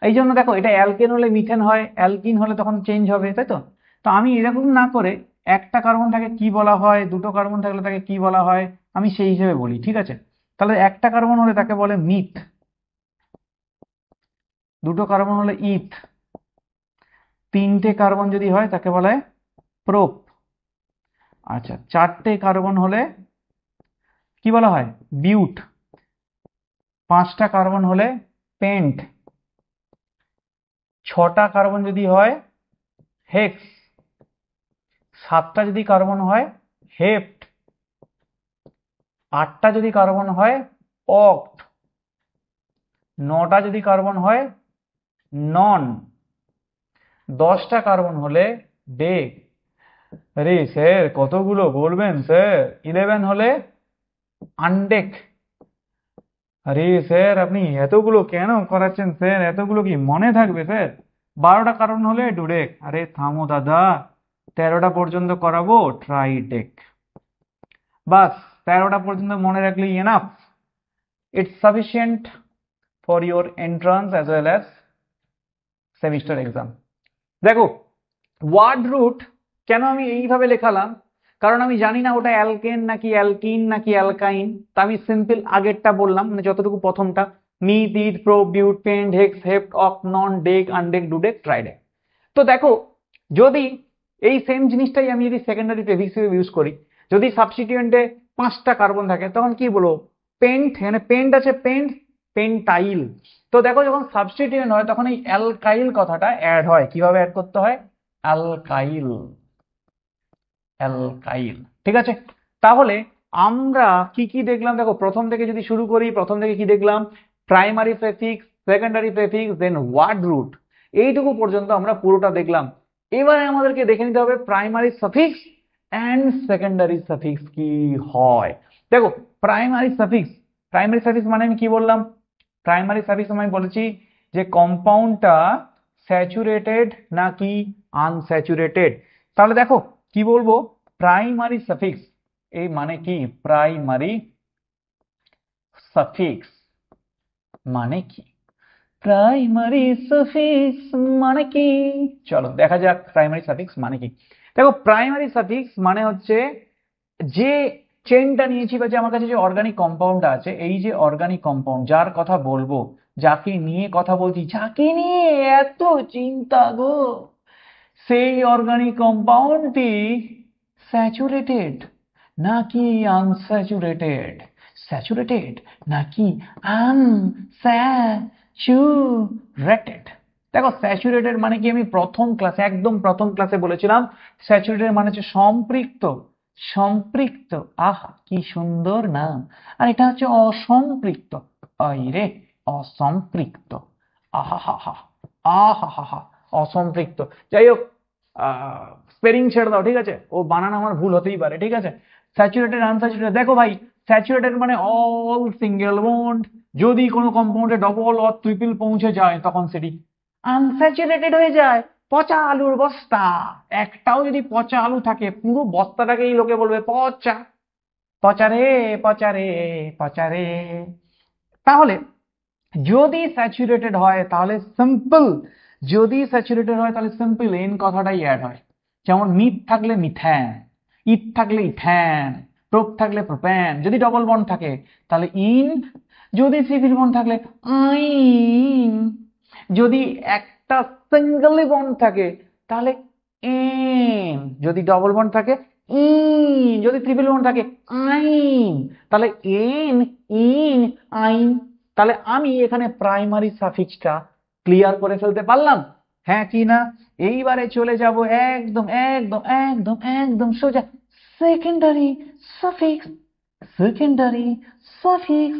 এই জন্য দেখো এটা অ্যালকেন হলে মিথেন হয়, অ্যালকিন হলে তখন চেঞ্জ হবে, তাই তো। তো আমি এরকম না করে একটা কার্বন থাকে কি বলা হয়, দুটো কার্বন থাকলে তাকে কি বলা হয়, আমি সেই হিসেবে বলি, ঠিক আছে। তাহলে একটা কার্বন হলে তাকে বলে মিথ, দুটো কার্বন হলে ইথ, তিনটে কার্বন যদি হয় তাকে বলা হয় প্রোপ। আচ্ছা চারটে কার্বন হলে কি বলা হয়? বিউট। পাঁচটা কার্বন হলে পেন্ট। ছটা কার্বন যদি হয় হেক্স। সাতটা যদি কার্বন হয় হেপ্ট। আটটা যদি কার্বন হয় অক্ট। নটা যদি কার্বন হয় নন। 10টা কার্বন হলে ডেক। আরে স্যার কতগুলো বলবেন স্যার? 11 হলে আনডেক। আরে স্যার আপনি এতগুলো কেন করাচ্ছেন স্যার? এতগুলো কি মনে থাকবে স্যার? 12টা কার্বন হলে ডুডেক। আরে থামো দাদা, 13টা পর্যন্ত করাবো ট্রাইডেক। বাস 13টা পর্যন্ত মনে রাখলেই enough. It's sufficient for your entrance as well as semester exam. দেখো ওয়ার্ড রুট কেন আমি এইভাবে লেখালাম, কারণ আমি জানি না ওটা অ্যালকেন নাকি অ্যালকিন নাকি অ্যালকাইন। তা আমি সিম্পল আগেরটা বললাম, মানে যতটুকু প্রথমটা, মিথ, ইথ, প্রো, বিউট, পেন্ট, হেক্স, হেপ্ট, অক, নন, ডেক, আনডেক, ডুডেক, ট্রাইডেক। তো দেখো যদি এই সেম জিনিসটাই আমি যদি সেকেন্ডারি প্রেফিক্স হিসেবে ইউজ করি, যদি সাবস্টিটিউয়েন্টে 5টা কার্বন থাকে তখন কি বলবো? পেন্ট। এখানে পেন্ট আছে, পেন্ট, পেন্টাইল। তো দেখো যখন সাবস্টিটিউয়েন্ট হয় তখন এই অ্যালকাইল কথাটা অ্যাড হয়। কিভাবে অ্যাড করতে হয়? অ্যালকাইল, অ্যালকাইল, ঠিক আছে। তাহলে আমরা কি কি দেখলাম দেখো, প্রথম থেকে যদি শুরু করি, প্রথম থেকে কি দেখলাম? প্রাইমারি প্রেফিক্স, সেকেন্ডারি প্রেফিক্স, দেন ওয়ার্ড রুট। এইটুকু পর্যন্ত আমরা পুরোটা দেখলাম। এবারে আমাদেরকে দেখে নিতে হবে primary suffix and secondary suffix কি হয়। দেখো প্রাইমারি সাফিক্স, প্রাইমারি সাফিক্স মানে আমি কি বললাম? প্রাইমারি সাফিক্স আমি বলেছি যে কম্পাউন্ডটা স্যাচুরেটেড নাকি আনস্যাচুরেটেড। তাহলে দেখো কি বলবো? প্রাইমারি সাফিক্স এই মানে কি? প্রাইমারি সাফিক্স মানে কি? প্রাইমারি সাফিক্স মানে কি? চলো দেখা যাক প্রাইমারি সাফিক্স মানে কি। দেখো প্রাইমারি সাফিক্স মানে হচ্ছে যে চেনটা নিয়েছি বা যে আমার কাছে যে অর্গানিক কম্পাউন্ড আছে, এই যে অর্গানিক কম্পাউন্ড যার কথা বলবো, যাকে নিয়ে কথা বলছি, যাকে নিয়ে এত চিন্তা গো, সেই অর্গানিক কম্পাউন্ডটি স্যাচুরেটেড নাকি আনস্যাচুরেটেড, স্যাচুরেটেড নাকি আনস্যাচুরেটেড। দেখো স্যাচুরেটেড মানে কি আমি প্রথম ক্লাসে, একদম প্রথম ক্লাসে বলেছিলাম স্যাচুরেটেড মানে হচ্ছে সম্পৃক্ত। সম্পৃক্ত, আহা কি সুন্দর নাম। আর এটা হচ্ছে অসম্পৃক্ত, আই রে অসম্পৃক্ত, আহা হা হা, আহা হা হা। অসম্পৃক্ত। যাই হোক, স্পেলিং ছেড়ে দাও, ঠিক আছে, ও বানান আমার ভুল হতেই পারে, ঠিক আছে। স্যাচুরেটেড আনস্যাচুরেটেড, দেখো ভাই, স্যাচুরেটেড মানে অল সিঙ্গেল বন্ড, যদি কোনো কম্পাউন্ডে ডবল অর ট্রিপল পৌঁছে যায় তখন সেটি আনস্যাচুরেটেড হয়ে যায়। পচা আলুর বস্তা, একটাও যদি পচা আলু থাকে পুরো বস্তাটাকেই লোকে বলবে পচা, পচা রে পচা রে পচা রে। তাহলে যদি স্যাচুরেটেড হয় তাহলে সিম্পল, যদি স্যাচুরেটেড হয় তাহলে সিম্পল এন কথাটাই অ্যাড হয়। যেমন মিথ থাকলে মিথ্যান, ইথ থাকলে ইথ্যান, প্রোপ থাকলে প্রোপ্যান। যদি ডবল বন্ড থাকে তাহলে ইন, যদি সিঙ্গেল বন্ড থাকলে আইন, যদি একটা সিঙ্গেল বন্ড থাকে তাহলে এন, যদি ডবল বন্ড থাকে ইন, যদি ট্রিপল বন্ড থাকে আইন, তাহলে এন ইন আইন। তাহলে আমি এখানে প্রাইমারি সাফিক্সটা ক্লিয়ার করে ফেলতে পারলাম, হ্যাঁ কি না? এইবারে চলে যাব একদম একদম একদম একদম সোজা secondary suffix. Secondary suffix,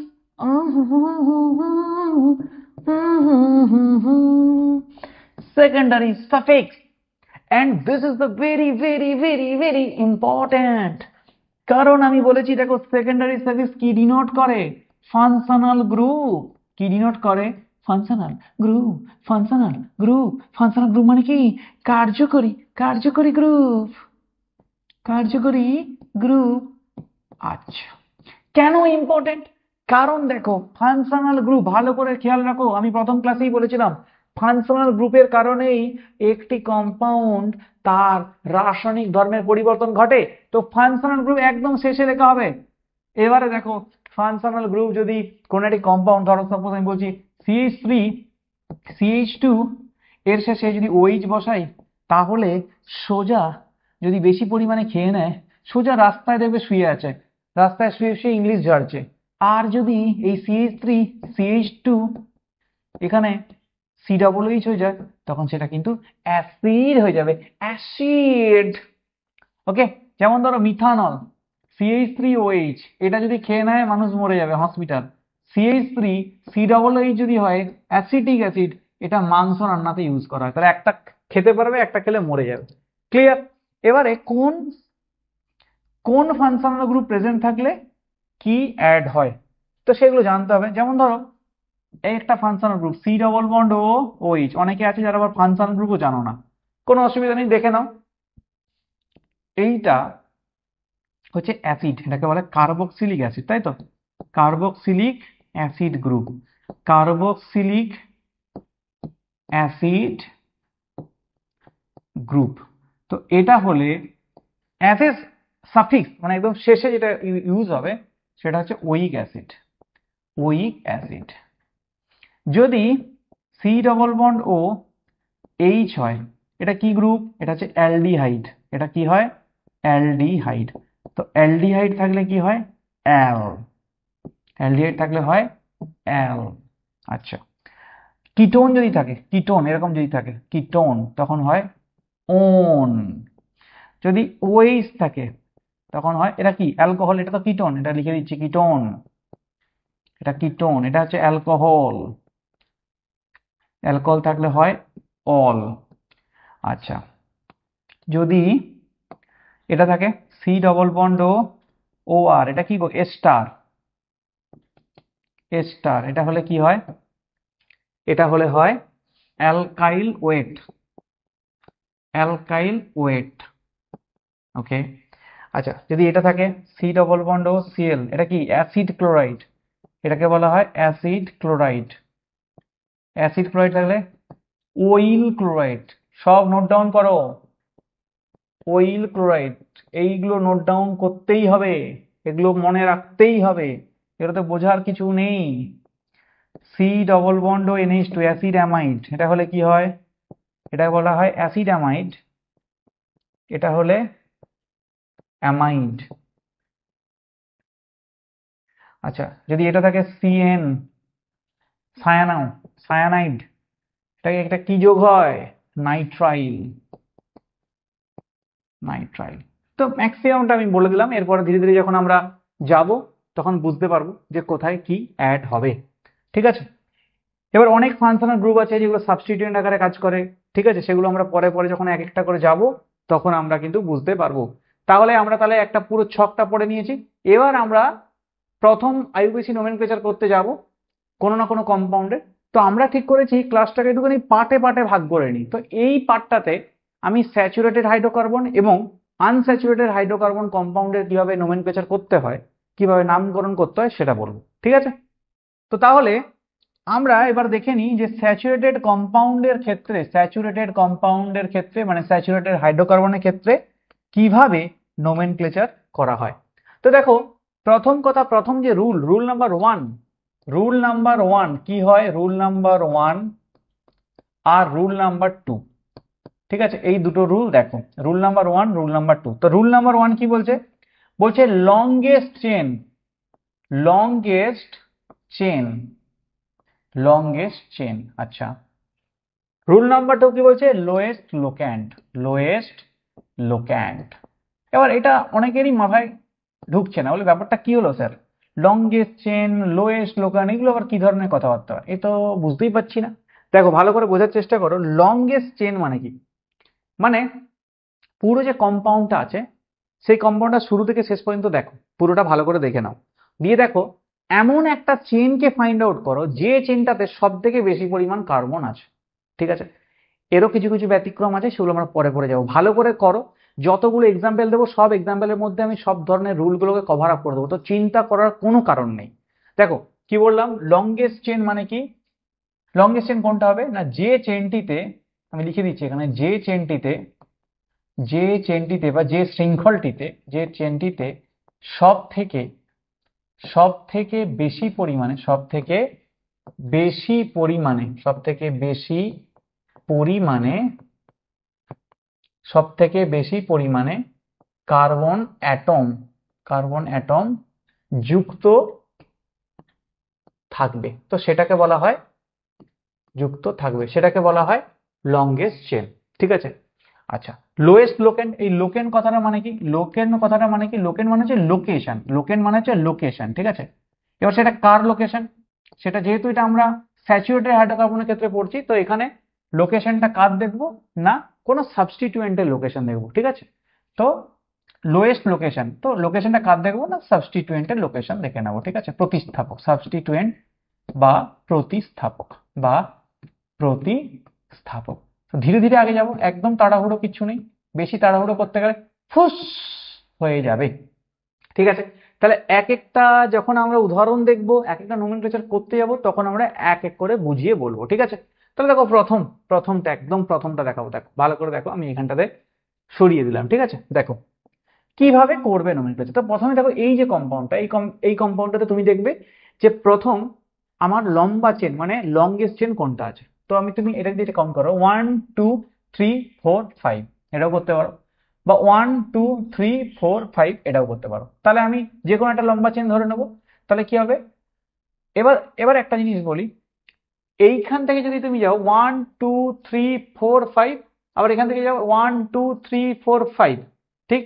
secondary suffix, and this is the very very very very important, কারণ আমি বলেছি দেখো সেকেন্ডারি সাফিক্স কি ডিনোট করে? Functional group. কি ডিনোট করে? Functional group. Functional group, functional group মানে কি? কার্যকরী, কার্যকরী গ্রুপ, কার্যকরী গ্রুপ। আচ্ছা, কেন ইম্পর্টেন্ট? কারণ দেখো ফাংশনাল গ্রুপ, ভালো করে খেয়াল রাখো, আমি প্রথম ক্লাসেই বলেছিলাম ফাংশনাল গ্রুপের কারণেই একটি কম্পাউন্ড তার রাসায়নিক ধর্মের পরিবর্তন ঘটে। তো ফাংশনাল গ্রুপ একদম শেষে লেখা হবে। এবারে দেখো ফাংশনাল গ্রুপ যদি কোন একটি কম্পাউন্ড, ধরো সাপোজ আমি বলছি CH3 CH2, এর শেষে যদি OH বসাই তাহলে সোজা যদি বেশি পরিমাণে খেয়ে নেয় সোজা রাস্তায় দেখবে শুয়ে আছে, রাস্তায় শুয়ে শুয়ে ইংলিশ ঝাড়ছে। আর যদি এই CH3 CH2 এখানে COOH হয়ে যায় তখন সেটা কিন্তু অ্যাসিড হয়ে যাবে, অ্যাসিড। ওকে, যেমন ধরো মিথানল CH3OH, এটা যদি খেয়ে নেয় মানুষ মরে যাবে, হসপিটাল। CH3 COOH যদি হয় অ্যাসিটিক অ্যাসিড, এটা মাংস রান্নাতে ইউজ করা হয়, তাহলে একটা খেতে পারবে, একটা খেলে মরে যাবে। ক্লিয়ার? এবারে কোন কোন ফাংশনাল গ্রুপ প্রেজেন্ট থাকলে কি অ্যাড হয় তো সেগুলো জানতে হবে। যেমন ধরো এই একটা functional group C double bond O OH, অনেকে আছে যারা আবার ফাংশনাল গ্রুপও জানো না, কোনো অসুবিধা নেই, দেখে নাও। এইটা হচ্ছে অ্যাসিড, এটাকে বলে কার্বক্সিলিক অ্যাসিড, তাই তো? Carboxylic acid group, carboxylic acid group. তো এটা হলে অ্যাসিড সাফিক্স মানে একদম শেষে যেটা ইউজ হবে সেটা হচ্ছে ওইক অ্যাসিড, ওইক অ্যাসিড। যদি C ডবল বন্ড ও H হয়, এটা কি গ্রুপ? এটা হচ্ছে অ্যালডিহাইড। এটা কি হয়? অ্যালডিহাইড। তো অ্যালডিহাইড থাকলে কি হয়? অ্যাল। অ্যালডিহাইড থাকলে হয় অ্যাল। আচ্ছা, কিটোন যদি থাকে, কিটোন এরকম যদি থাকে কিটোন, তখন হয় ওন। যদি OH থাকে তখন হয়, এটা কি? অ্যালকোহল। এটা তো কিটোন, এটা লিখে দিচ্ছি কিটোন, এটা কিটোন, এটা হচ্ছে অ্যালকোহল। অ্যালকোহল থাকলে হয় অল। আচ্ছা, যদি এটা থাকে C double bond O OR, এটা কি গো? এস্টার। এস্টার, এটা হলে কি হয়? এটা হলে হয় অ্যালকাইল ওয়েট, অ্যালকাইল ওয়েট। ওকে, আচ্ছা, যদি এটা থাকে C ডবল বন্ড ও Cl, এটা কি? অ্যাসিড ক্লোরাইড, এটাকে বলা হয় অ্যাসিড ক্লোরাইড। অ্যাসিড ক্লোরাইড থাকলে ওইল ক্লোরাইড। সব নোট ডাউন করো, ওইল ক্লোরাইড, এইগুলো নোট ডাউন করতেই হবে, এগুলো মনে রাখতেই হবে, এগুলোতে বোঝার কিছু নেই। C ডবল বন্ড ও NH2, অ্যাসিড অ্যামাইড, এটা হলে কি হয়? এটা বলা হয় অ্যাসিড অ্যামাইড, এটা হলে অ্যামাইড। আচ্ছা, যদি এটা থাকে CN, সায়ানাইড, এটাকে একটা কি যোগ হয়? Nitrile, nitrile. তো ম্যাক্সিমামটা আমি বলে দিলাম, এরপরে ধীরে ধীরে যখন আমরা যাব তখন বুঝতে পারবো যে কোথায় কি অ্যাড হবে। ঠিক আছে, এবার অনেক ফাংশনাল গ্রুপ আছে যেগুলো সাবস্টিটিউয়েন্ট আকারে কাজ করে, ঠিক আছে, সেগুলো আমরা পরে পরে যখন এক একটা করে যাব তখন আমরা কিন্তু বুঝতে পারবো। তাহলে একটা পুরো ছকটা পড়ে নিয়েছি। এবার আমরা প্রথম আইইউপিএসি নোমেনক্লেচার করতে যাব কোনো না কোনো কম্পাউন্ডে। তো আমরা ঠিক করেছি ক্লাসটাকে একটুখানি পার্টে পার্টে ভাগ করে নিই। তো এই পার্টটাতে আমি স্যাচুরেটেড হাইড্রোকার্বন এবং আনস্যাচুরেটেড হাইড্রোকার্বন কম্পাউন্ডের কিভাবে নোমেনক্লেচার করতে হয়, কিভাবে নামকরণ করতে হয় সেটা বলবো, ঠিক আছে। তো তাহলে আমরা এবার দেখে নিই যে স্যাচুরেটেড কম্পাউন্ডের ক্ষেত্রে মানে স্যাচুরেটেড হাইড্রোকার্বনের ক্ষেত্রে কিভাবে নোমেনক্লেচার করা হয়। তো দেখো, প্রথম যে রুল নাম্বার ওয়ান কি হয়, রুল নাম্বার ওয়ান আর রুল নাম্বার টু, ঠিক আছে, এই দুটো রুল দেখো, rule number one, rule number two. তো রুল নাম্বার ওয়ান কি বলছে, লংগেস্ট চেন। আচ্ছা, রুল নাম্বার টু কি বলছে, লোয়েস্ট লোক্যান্ট। এবার এটা অনেকেরই মাথায় ঢুকছে না, বলে ব্যাপারটা কি হলো স্যার, লংগেস্ট চেন, লোয়েস্ট লোক্যান্ট, এগুলো আবার কি ধরনের কথাবার্তা, এ তো বুঝতেই পারছি না। দেখো, ভালো করে বোঝার চেষ্টা করো, লংগেস্ট চেন মানে কি, মানে পুরো যে কম্পাউন্ডটা আছে সেই কম্পাউন্ডটা শুরু থেকে শেষ পর্যন্ত দেখো, পুরোটা ভালো করে দেখে নাও, দিয়ে দেখো এমন একটা চেনকে ফাইন্ড আউট করো যে চেনটাতে সব থেকে বেশি পরিমাণ কার্বন আছে, ঠিক আছে। এরও কিছু কিছু ব্যতিক্রম আছে, সেগুলো আমরা পরে পরে যাবো। ভালো করে করো, যতগুলো এক্সাম্পল দেবো সব এক্সাম্পলের মধ্যে আমি সব ধরনের রুলগুলোকে কভার আপ করে দেবো, তো চিন্তা করার কোনো কারণ নেই। দেখো কি বললাম, লংগেস্ট চেন মানে কি, লংগেস্ট চেন কোনটা হবে না, যে চেনটিতে, আমি লিখে দিচ্ছি এখানে, যে চেনটিতে বা যে শৃঙ্খলটিতে, যে চেনটিতে সব থেকে বেশি পরিমাণে কার্বন অ্যাটম যুক্ত থাকবে, তো সেটাকে বলা হয় লংগেস্ট চেন, ঠিক আছে। আচ্ছা, লোয়েস্ট লোকেন, এই লোকেন কথাটা মানে কি, লোকেন মানে হচ্ছে লোকেশন, ঠিক আছে। এবার সেটা কার লোকেশন, সেটা যেহেতু এটা আমরা স্যাচুরেটেড হাইড্রোকার্বনের ক্ষেত্রে পড়ছি, তো এখানে লোকেশনটা কার দেখবো না, কোনো সাবস্টিটিউয়েন্টের লোকেশন দেখবো, ঠিক আছে। তো লোয়েস্ট লোকেশন, তো লোকেশনটা কার দেখবো না, সাবস্টিটিউয়েন্টের লোকেশন দেখে নেবো, ঠিক আছে, সাবস্টিটিউয়েন্ট বা প্রতিস্থাপক। তো ধীরে ধীরে আগে যাবো, একদম তাড়াহুড়ো কিছু নেই, বেশি তাড়াহুড়ো করতে গেলে ফুস হয়ে যাবে, ঠিক আছে। তাহলে এক একটা যখন আমরা উদাহরণ দেখবো, এক একটা নোমেনক্লেচার করতে যাব, তখন আমরা এক এক করে বুঝিয়ে বলবো, ঠিক আছে। তাহলে দেখো, প্রথমটা দেখাবো, দেখো ভালো করে দেখো, আমি এখানটাতে সরিয়ে দিলাম, ঠিক আছে। দেখো কিভাবে করবে নোমেনক্লেচার। তো প্রথমে দেখো, এই যে কম্পাউন্ডটা, এই কম্পাউন্ডটাতে তুমি দেখবে যে প্রথম আমার লম্বা চেন মানে লংগেস্ট চেন কোনটা আছে। তো তুমি এটা দিয়ে কাউন্ট করো, 1 2 3 4 5, এটাও করতে পারো, বা 1 2 3 4 5 এটাও করতে পারো। তাহলে আমি যে কোনো একটা লম্বা চেন ধরে নেবো। তাহলে কি হবে, এবার একটা জিনিস বলি, এইখান থেকে যদি তুমি যাও 1 2 3 4 5, আবার এখান থেকে যাও 1 2 3 4 5, ঠিক।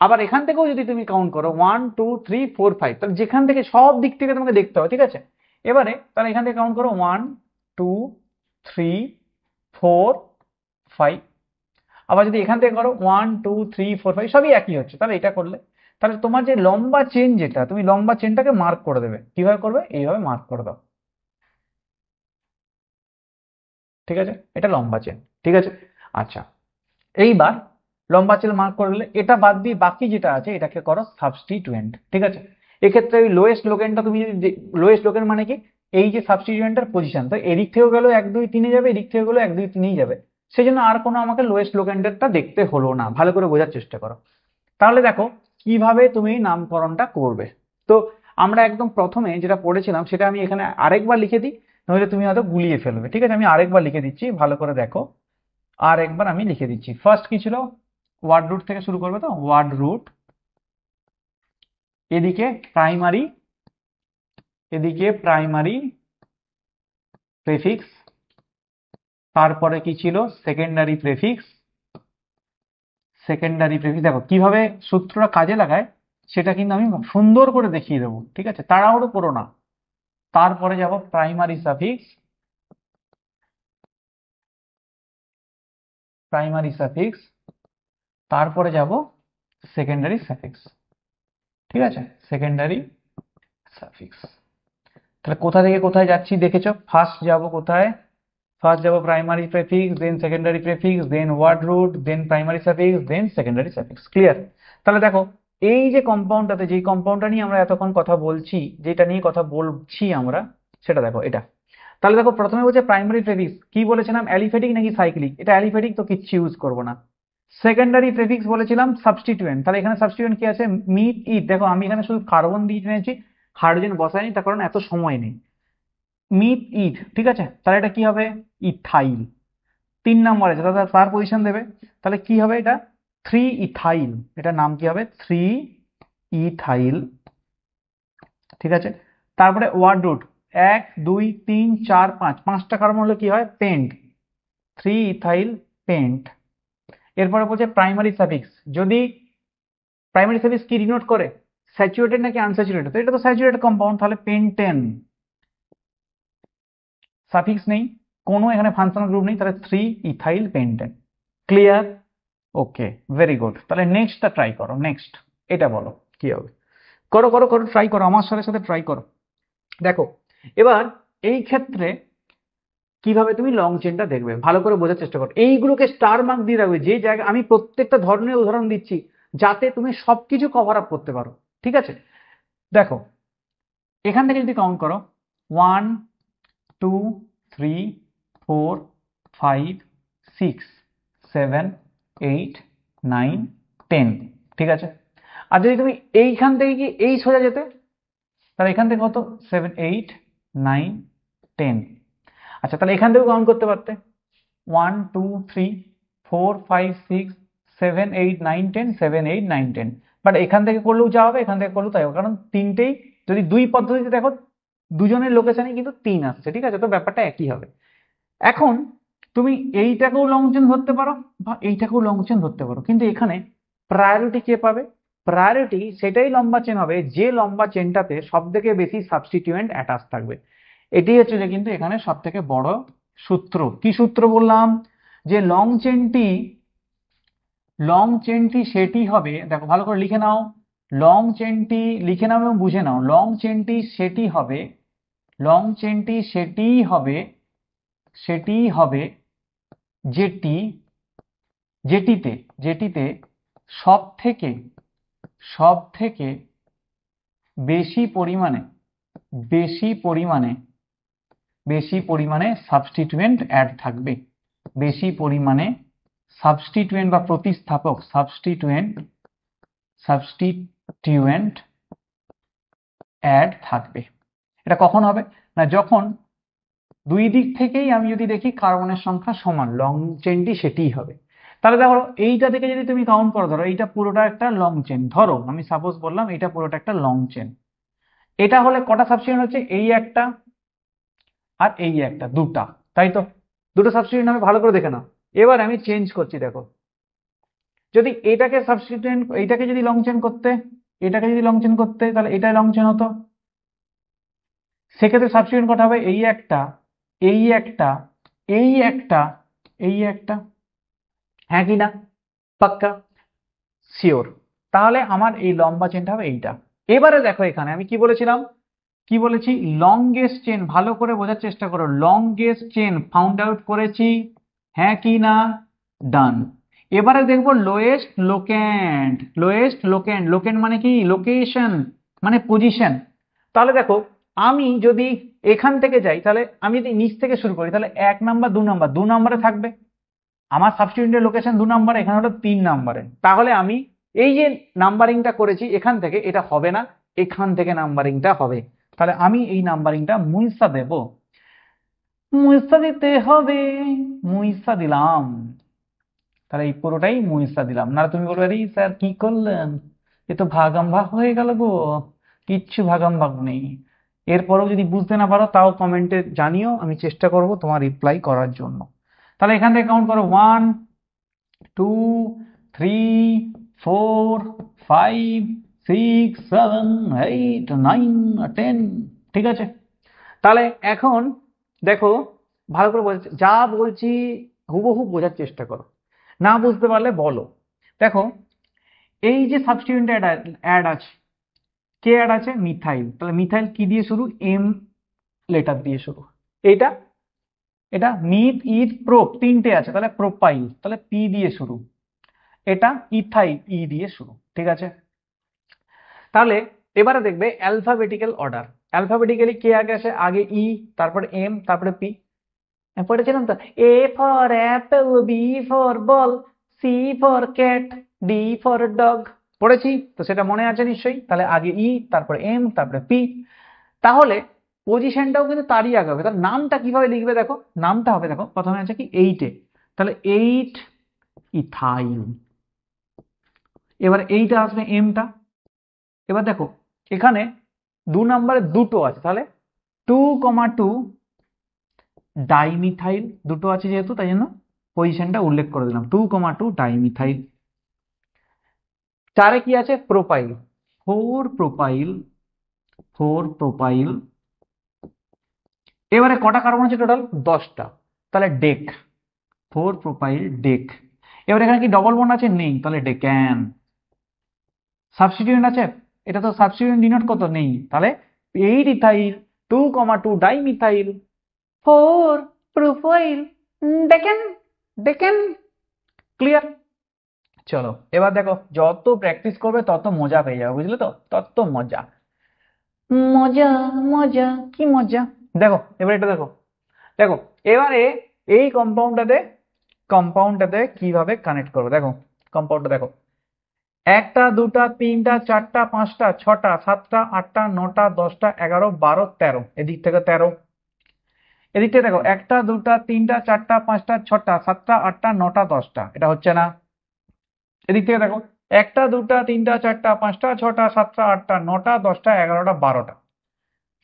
আবার এখান থেকেও যদি তুমি কাউন্ট করো 1 2 3 4 5, তাহলে যেখান থেকে সব দিক থেকে তোমাকে দেখতে হবে, ঠিক আছে। এবারে তাহলে এখান থেকে কাউন্ট করো 1 2 3 4 5, আবার যদি এখান থেকে করো 1 2 3 4 5, সবই একই হচ্ছে। তাহলে এটা করলে, তাহলে তোমার যে লম্বা চেন, যেটা তুমি লম্বা চেনটাকে মার্ক করে দেবে, কিভাবে করবে, এইভাবে মার্ক করে দাও, ঠিক আছে, এটা লম্বা চেন, ঠিক আছে। আচ্ছা, এইবার লম্বা চেন মার্ক করলে এটা বাদ দিয়ে বাকি যেটা আছে এটাকে করো সাবস্টিটিউয়েন্ট, ঠিক আছে। এক্ষেত্রে ওই লোয়েস্ট লোকেনটা তুমি যদি, লোয়েস্ট লোকেন মানে কি, এই যে সাবস্টিটিউয়েন্টের পজিশন, তো এদিক থেকেও গেল 1 2 3 যাবে, এদিক থেকে গেলো 1 2 3 যাবে, সেই জন্য আর কোনো আমাকে লোয়েস্ট লোকেন্ডারটা দেখতে হলো না। ভালো করে বোঝার চেষ্টা করো। তাহলে দেখো কিভাবে তুমি নামকরণটা করবে। তো আমরা একদম প্রথমে যেটা পড়েছিলাম সেটা আমি এখানে আরেকবার লিখে দিই, নইলে তুমি হয়তো গুলিয়ে ফেলবে, ঠিক আছে। আমি আরেকবার লিখে দিচ্ছি, ভালো করে দেখো, আর একবার আমি লিখে দিচ্ছি। ফার্স্ট কি ছিল, ওয়ার্ড রুট থেকে শুরু করবে, তো ওয়ার্ড রুট, এদিকে প্রাইমারি প্রেফিক্স, তারপরে কি ছিল, সেকেন্ডারি প্রেফিক্স। দেখো কিভাবে সূত্রটা কাজে লাগায় সেটা কিন্তু আমি সুন্দর করে দেখিয়ে দেবো, ঠিক আছে, তাড়াহুড়ো করো না, তারপরে যাব প্রাইমারি সাফিক্স, তারপরে যাব সেকেন্ডারি সাফিক্স। ঠিক আছে, সেকেন্ডারি সাফিক্স। তাহলে কোথা থেকে কোথায় যাচ্ছি দেখেছো? ফার্স্ট যাব কোথায়? ফার্স্ট যাব প্রাইমারি প্রেফিক্স, দেন সেকেন্ডারি প্রেফিক্স, দেন ওয়ার্ড রুট, দেন প্রাইমারি সাফিক্স, দেন সেকেন্ডারি সাফিক্স। ক্লিয়ার? তাহলে দেখো এই যে কম্পাউন্ডটাতে, যেই কম্পাউন্ডটা নিয়ে আমরা এতক্ষণ কথা বলছি, যেটা নিয়ে কথা বলছি আমরা, সেটা দেখো এটা। তাহলে দেখো প্রথমে বলছে প্রাইমারি প্রেফিক্স, কি বলেছিলাম? অ্যালিফেটিক নাকি সাইক্লিক? এটা অ্যালিফেটিক, তো কিচ্ছু ইউজ করবো না। সেকেন্ডারি প্রেফিক্স বলেছিলাম সাবস্টিটিউয়েন্ট, তাহলে এখানে সাবস্টিটিউয়েন্ট কি আছে? মিট, ইট। দেখো আমি এখানে শুধু কার্বন দিয়ে নিয়েছি, হাইড্রোজেন বসাইনি, তার কারণ এত সময় নেই। মিট, ইট, ঠিক আছে, তাহলে এটা কি হবে? ইথাইল। 3 নম্বরে আছে, তাহলে তার পজিশন দেবে, তাহলে কি হবে? এটা 3 ইথাইল। এটার নাম কি হবে? 3 ইথাইল। ঠিক আছে, তারপরে ওয়ার্ড রুট 1 2 3 4 5, 5টা কার্বন হলে কি হয়? Pent, 3 ethyl pent. এরপরে বলছে প্রাইমারি সাফিক্স, যদি প্রাইমারি সাফিক্স কি ডিনোট করে? স্যাচুরেটেড নাকি আনস্যাচুরেটেড? তো এটা তো স্যাচুরেটেড কম্পাউন্ড, তাহলে পেন্টেন। সাফিক্স নেই, কোনো এখানে ফাংশনাল গ্রুপ নেই, তাহলে 3 ethyl pentane. Clear? Okay, very good. তাহলে নেক্সটটা ট্রাই করো। নেক্সট এটা বলো কি হবে। করো করো করো, ট্রাই করো, আমার সাথে সাথে ট্রাই করো। দেখো এবার এই ক্ষেত্রে কিভাবে তুমি লং চেনটা দেখবে, ভালো করে বোঝার চেষ্টা করো। এইগুলোকে স্টার মার্ক দিয়ে রাখবে, যে জায়গা আমি প্রত্যেকটা ধরনের উদাহরণ দিচ্ছি যাতে তুমি সবকিছু কভার আপ করতে পারো। ঠিক আছে, দেখো এখান থেকে যদি কাউন্ট করো 1 2 3 4 5 6 7 8 9 10, ঠিক আছে। আর যদি তুমি এইখান থেকে কি এই সোজা যেতে, তাহলে এখান থেকে কত? 7 8 9 10। আচ্ছা, তাহলে এখান থেকেও কাউন্ট করতে পারতে 1 2 3 4 5 6 7 8 9 10, 7 8 9 10। বাট এখান থেকে করলেও যা হবে, এখান থেকে করলেও তাই হবে, কারণ তিনটেই যদি দুই পদ্ধতিতে দেখো, দুজনের লোকেশনে কিন্তু 3 আসছে। ঠিক আছে, তো ব্যাপারটা একই হবে। এখন তুমি এইটাকেও লং চেন ধরতে পারো বা এইটাকেও লং চেন ধরতে পারো, কিন্তু এখানে প্রায়োরিটি কে পাবে? প্রায়োরিটি সেটাই লম্বা চেন হবে যে লম্বা চেনটাতে সব থেকে বেশি সাবস্টিটিউয়েন্ট অ্যাটাচ থাকবে। এটি হচ্ছে যে কিন্তু এখানে সব থেকে বড় সূত্র। কি সূত্র বললাম? যে লং চেনটি সেটি হবে, দেখো ভালো করে লিখে নাও, লং চেনটি লিখে নাও এবং বুঝে নাও। লং চেনটি সেটি হবে, লং চেনটি সেটিই হবে যেটিতে সব থেকে বেশি পরিমাণে সাবস্টিটিউয়েন্ট অ্যাড থাকবে। বেশি পরিমাণে সাবস্টিটিউয়েন্ট বা প্রতিস্থাপক সাবস্টিটিউয়েন্ট অ্যাড থাকবে। এটা কখন হবে না? যখন দুই দিক থেকেই আমি যদি দেখি কার্বনের সংখ্যা সমান, লং চেনটি সেটিই হবে। তাহলে দেখো এইটা থেকে যদি তুমি কাউন্ট করো, ধরো এইটা পুরোটা একটা লং চেন, ধরো আমি সাপোজ বললাম এটা পুরোটা একটা লং চেন। এটা হলে কটা সাবস্টিটিউয়েন্ট হচ্ছে? এই একটা আর এই একটা, দুটা, তাই তো? দুটো সাবস্টিটিউয়েন্ট আমি ভালো করে দেখে নাও। এবার আমি চেঞ্জ করছি, দেখো যদি এটাকে সাবস্টিটিউয়েন্ট, এইটাকে যদি লং চেন করতে, তাহলে এটাই লং চেন হতো। সেক্ষেত্রে সাবস্টিটিউয়েন্ট কটা হবে? এই একটা, এই একটা, এই একটা, এই একটা। হ্যাঁ কি না? পাক্কা? শিওর? তাহলে আমার এই লম্বা চেনটা হবে এইটা। এবারে দেখো এখানে আমি কি বলেছিলাম, কি বলেছি? লংগেস্ট চেন, ভালো করে বোঝার চেষ্টা করো। লংগেস্ট চেন ফাউন্ড আউট করেছি, হ্যাঁ কি না? ডান। এবারে দেখবো লোয়েস্ট লোকেন্ট। লোকেন্ট মানে কি? লোকেশন মানে পজিশন। তাহলে দেখো আমি যদি এখান থেকে যাই, তাহলে আমি যদি নিচ থেকে শুরু করি, তাহলে 1 নাম্বার 2 নাম্বার, 2 নাম্বারে থাকবে। আমার সাবস্টিটিউয়েন্টের লোকেশন 2 নাম্বারে, এখানে হলো 3 নাম্বারে। তাহলে আমি এই যে নাম্বারিংটা করেছি এখান থেকে, এটা হবে না, এখান থেকে নাম্বারিংটা হবে। তাহলে আমি এই নাম্বারিংটা মুইসা দেব, মুইসা দিতে হবে, মুইসা দিলাম। তাহলে এই পুরোটাই মুইসা দিলাম। না তুমি বলবে আরে স্যার কি করলেন, এ তো ভাগাম ভাগ হয়ে গেল গো। কিচ্ছু ভাগাম ভাগ নেই। এরপরেও যদি বুঝতে না পারো তাও কমেন্টে জানিও, আমি চেষ্টা করব তোমার রিপ্লাই করার জন্য। তাহলে এখান থেকে কাউন্ট করো 1 2 3 4 5 6 7 8 9 10, ঠিক আছে। তাহলে এখন দেখো ভালো করে যা বলছি হুবহু বোঝার চেষ্টা করো, না বুঝতে পারলে বলো। দেখো এই যে সাবস্টিটিউয়েন্ট অ্যাড আছে, কে অ্যাড আছে? মিথাইল। তাহলে মিথাইল কি দিয়ে শুরু? এম লেটার দিয়ে শুরু। এটা এটা মিথ ইথ প্রোপ তিনটে আছে, তাহলে প্রোপাইল, তাহলে পি দিয়ে শুরু। এটা ইথাইল, ই দিয়ে শুরু। ঠিক আছে, তাহলে এবারে দেখবে অ্যালফাবেটিক্যাল অর্ডার। অ্যালফাবেটিক্যালি কে আগে আসে? আগে ই, তারপরে এম, তারপরে পি। পড়েছিলাম তো, A for apple, B for ball, C for cat, D for dog. পড়েছি তো, সেটা মনে আছে নিশ্চয়ই। তাহলে আগে ই, তারপরে এম, তারপরে পি। তাহলে পজিশনটাও কিন্তু তারই আগে হবে। তাহলে নামটা কিভাবে লিখবে দেখো, নামটা হবে দেখো প্রথমে আছে কি এইটে, তাহলে এইট ইথাইল। এবার এইটা আসবে এমটা। এবার দেখো এখানে 2 নম্বরে দুটো আছে, তাহলে 2,2 ডাইমিথাইল। দুটো আছে যেহেতু তাই জন্য পজিশনটা উল্লেখ করে দিলাম, 2,2 ডাইমিথাইল। 4 কি আছে? Propyl, 4 propyl, 4 propyl. এবারে কটা কার্বন আছে টোটাল? 10টা, তাহলে ডেক, 4 প্রোপাইল ডেক। এবার এখানে কি ডবল বন্ড আছে? নেই, তাহলে ডেক্যান। সাবস্টিটিউয়েন্ট আছে? এটা তো সাবস্টিটিউয়েন্ট ডিনোট কত? নেই, তাহলে 8 ইথাইল, 2,2 ডাইমিথাইল, 4 প্রোপাইল ডেকেন, ডেকেন। ক্লিয়ার? চলো এবার দেখো, যত প্র্যাকটিস করবে তত মজা পেয়ে যাবে, বুঝলে তো? তত মজা, মজা মজা, কি মজা। দেখো এবার এটা দেখো, দেখো এবারে এই কম্পাউন্ডটাতে কিভাবে কানেক্ট করবে দেখো। কম্পাউন্ডটা দেখো, 1টা 2টা 3টা 4টা 5টা 6টা 7টা 8টা 9টা 10টা 11 12 13। এদিক থেকে 13, এদিক থেকে দেখো 1টা 2টা 3টা 4টা 5টা 6টা 7টা 8টা 9টা 10টা। এটা হচ্ছে না। এদিক থেকে দেখো 1টা 2টা 3টা 4টা 5টা 6টা 7টা 8টা 9টা 10টা 11টা 12টা।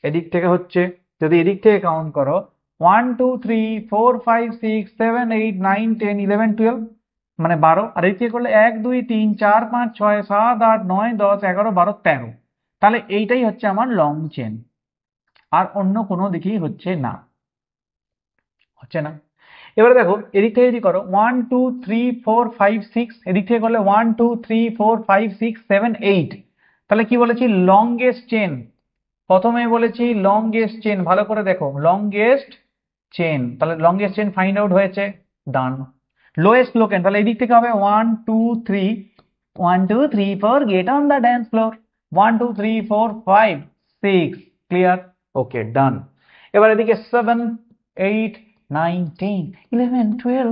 এদিক থেকে হচ্ছে, যদি এদিক থেকে কাউন্ট করো 1 2 3 4 5 6 7 8 9 10 11 12, মানে 12। আর এদিক থেকে করলে 1 2 3 4 5 6 7 8 9 10 11 12 13। তাহলে এইটাই হচ্ছে আমার লং চেন, আর অন্য কোনো দিকেই হচ্ছে না, হচ্ছে না। এবারে দেখো এদিক থেকে যদি করো 1 2 3 4 5 6, এদিক থেকে করলে 1 2 3 4 5 6 7 8। তাহলে কি বলেছি? Longest chain. প্রথমে বলেছি লংগেস্ট চেন, ভালো করে দেখো লংগেস্ট চেন। তাহলে লংগেস্ট চেন ফাইন্ড আউট হয়েছে, ডান। লোয়েস্ট লোকেন, তাহলে এই দিক থেকে হবে 1 2 3, 1 2 3 4 get on the dance floor, 1 2 3 4 5 6। Clear? Okay, done. এবার এদিকে 7 8 9 10 11 12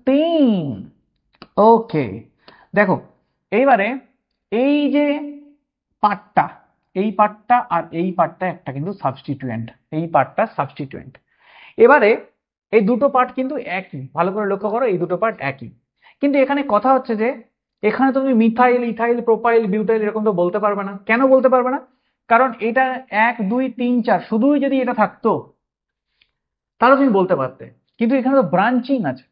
13। ওকে, দেখো এইবারে এই যে পার্টটা, এই পার্টটা আর এই পার্টটা একটা কিন্তু সাবস্টিটিউয়েন্ট, এই পার্টটা সাবস্টিটিউয়েন্ট। এবারে এই দুটো পার্ট কিন্তু একই, ভালো করে লক্ষ্য করো, এই দুটো পার্ট একই। কিন্তু এখানে কথা হচ্ছে যে এখানে তুমি মিথাইল ইথাইল প্রোপাইল বিউটাইল এরকম তো বলতে পারবে না। কেন বলতে পারবে না? কারণ এটা 1 2 3 4 শুধুই যদি এটা থাকতো তাহলে তুমি বলতে পারতে, কিন্তু এখানে তো ব্রাঞ্চিং আছে।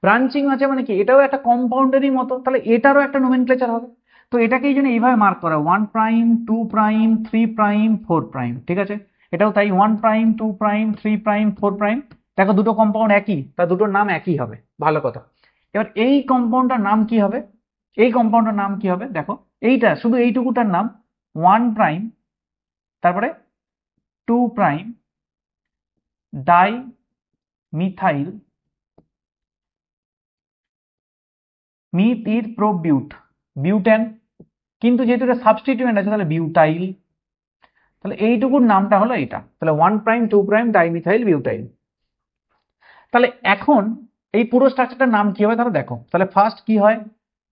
ব্রাঞ্চিং আছে মানে কি? এটাও একটা কম্পাউন্ডেরই মতো, তাহলে এটারও একটা নোমেনক্লেচার হবে। তো এটাকে এই জন্য এইভাবে মার্ক করা, 1 প্রাইম 2 প্রাইম 3 প্রাইম 4 প্রাইম। ঠিক আছে, এটাও তাই, 1 প্রাইম 2 প্রাইম 3 প্রাইম 4 প্রাইম। দেখো দুটো কম্পাউন্ড একই, তা দুটোর নাম একই হবে, ভালো কথা। এবার এই কম্পাউন্ডটার নাম কি হবে? এই কম্পাউন্ডটার নাম কি হবে দেখো, এইটা শুধু এইটুকুটার নাম 1 প্রাইম, তারপরে 2 প্রাইম ডাই মিথাইল মিথির প্রোবিউট বিউটেন। কিন্তু যেহেতু এটা সাবস্টিটিউয়েন্ট আছে তাহলে বিউটাইল। তাহলে এইটুকুর নামটা হলো এটা, তাহলে 1 প্রাইম 2 প্রাইম ডাইমিথাইল বিউটাইল। তাহলে এখন এই পুরো স্ট্রাকচারটার নাম কি হবে তাহলে দেখো। তাহলে ফার্স্ট কি হয়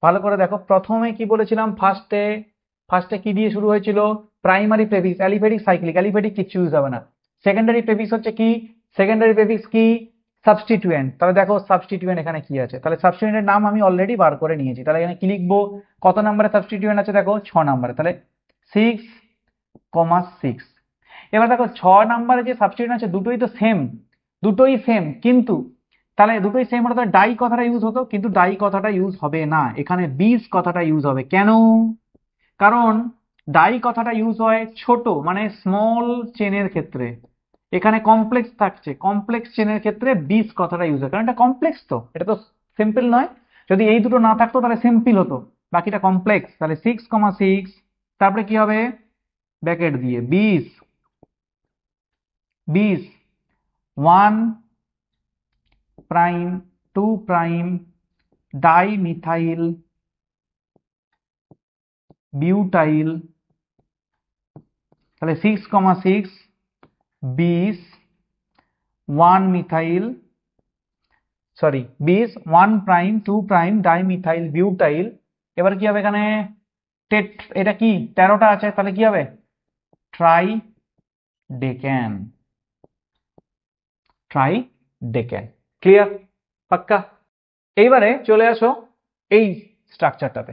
ভালো করে দেখো, প্রথমে কি বলেছিলাম? ফার্স্টে কি দিয়ে শুরু হয়েছিল? Primary prefix, aliphatic cyclic, aliphatic কিচ্ছু ইউজ হবে না। সেকেন্ডারি প্রেফিক্স হচ্ছে কি? সেকেন্ডারি প্রেফিক্স কি? সাবস্টিটিউয়েন্ট। তাহলে দেখো সাবস্টিটিউয়েন্ট এখানে কি আছে, তাহলে সাবস্টিটিউয়েন্টের নাম আমি অলরেডি বার করে নিয়েছি। তাহলে এখানে কি লিখবো? কত নম্বরে সাবস্টিটিউয়েন্ট আছে দেখো? 6 নম্বরে, তাহলে 6,6। এবার দেখো 6 নম্বরে যে সাবস্টিটিউয়েন্ট আছে দুটোই তো সেম, দুটোই সেম, কিন্তু তাহলে দুটোই সেম হলে তাহলে ডাই কথাটা ইউজ হতো, কিন্তু ডাই কথাটা ইউজ হবে না, এখানে বিস কথাটা ইউজ হবে। কেন? কারণ ডাই কথাটা ইউজ হয় ছোট মানে স্মল চেনের ক্ষেত্রে, এখানে কমপ্লেক্স থাকছে, কমপ্লেক্স চেনের ক্ষেত্রে বিস কথাটা ইউজ হয়, কারণ এটা কমপ্লেক্স, তো এটা তো সিম্পল নয়। যদি এই দুটো না থাকতো তাহলে সিম্পল হতো, বাকিটা কমপ্লেক্স। তাহলে 6,6, তারপরে কি হবে, ব্র্যাকেট দিয়ে বিস, বিস 1 prime 2 prime die methyl butyl, তাহলে 6,6 বিস 1 মিথাইল, সরি বিস 1 প্রাইম 2 প্রাইম ডাইমিথাইল বিউটাইল। এবার কি হবে এখানে, টেট, এটা কি 13টা আছে, তাহলে কি হবে, ট্রাই ডেকেন, ট্রাই ডেকেন। ক্লিয়ার, পাক্কা? এইবারে চলে আসো এই স্ট্রাকচারটাতে।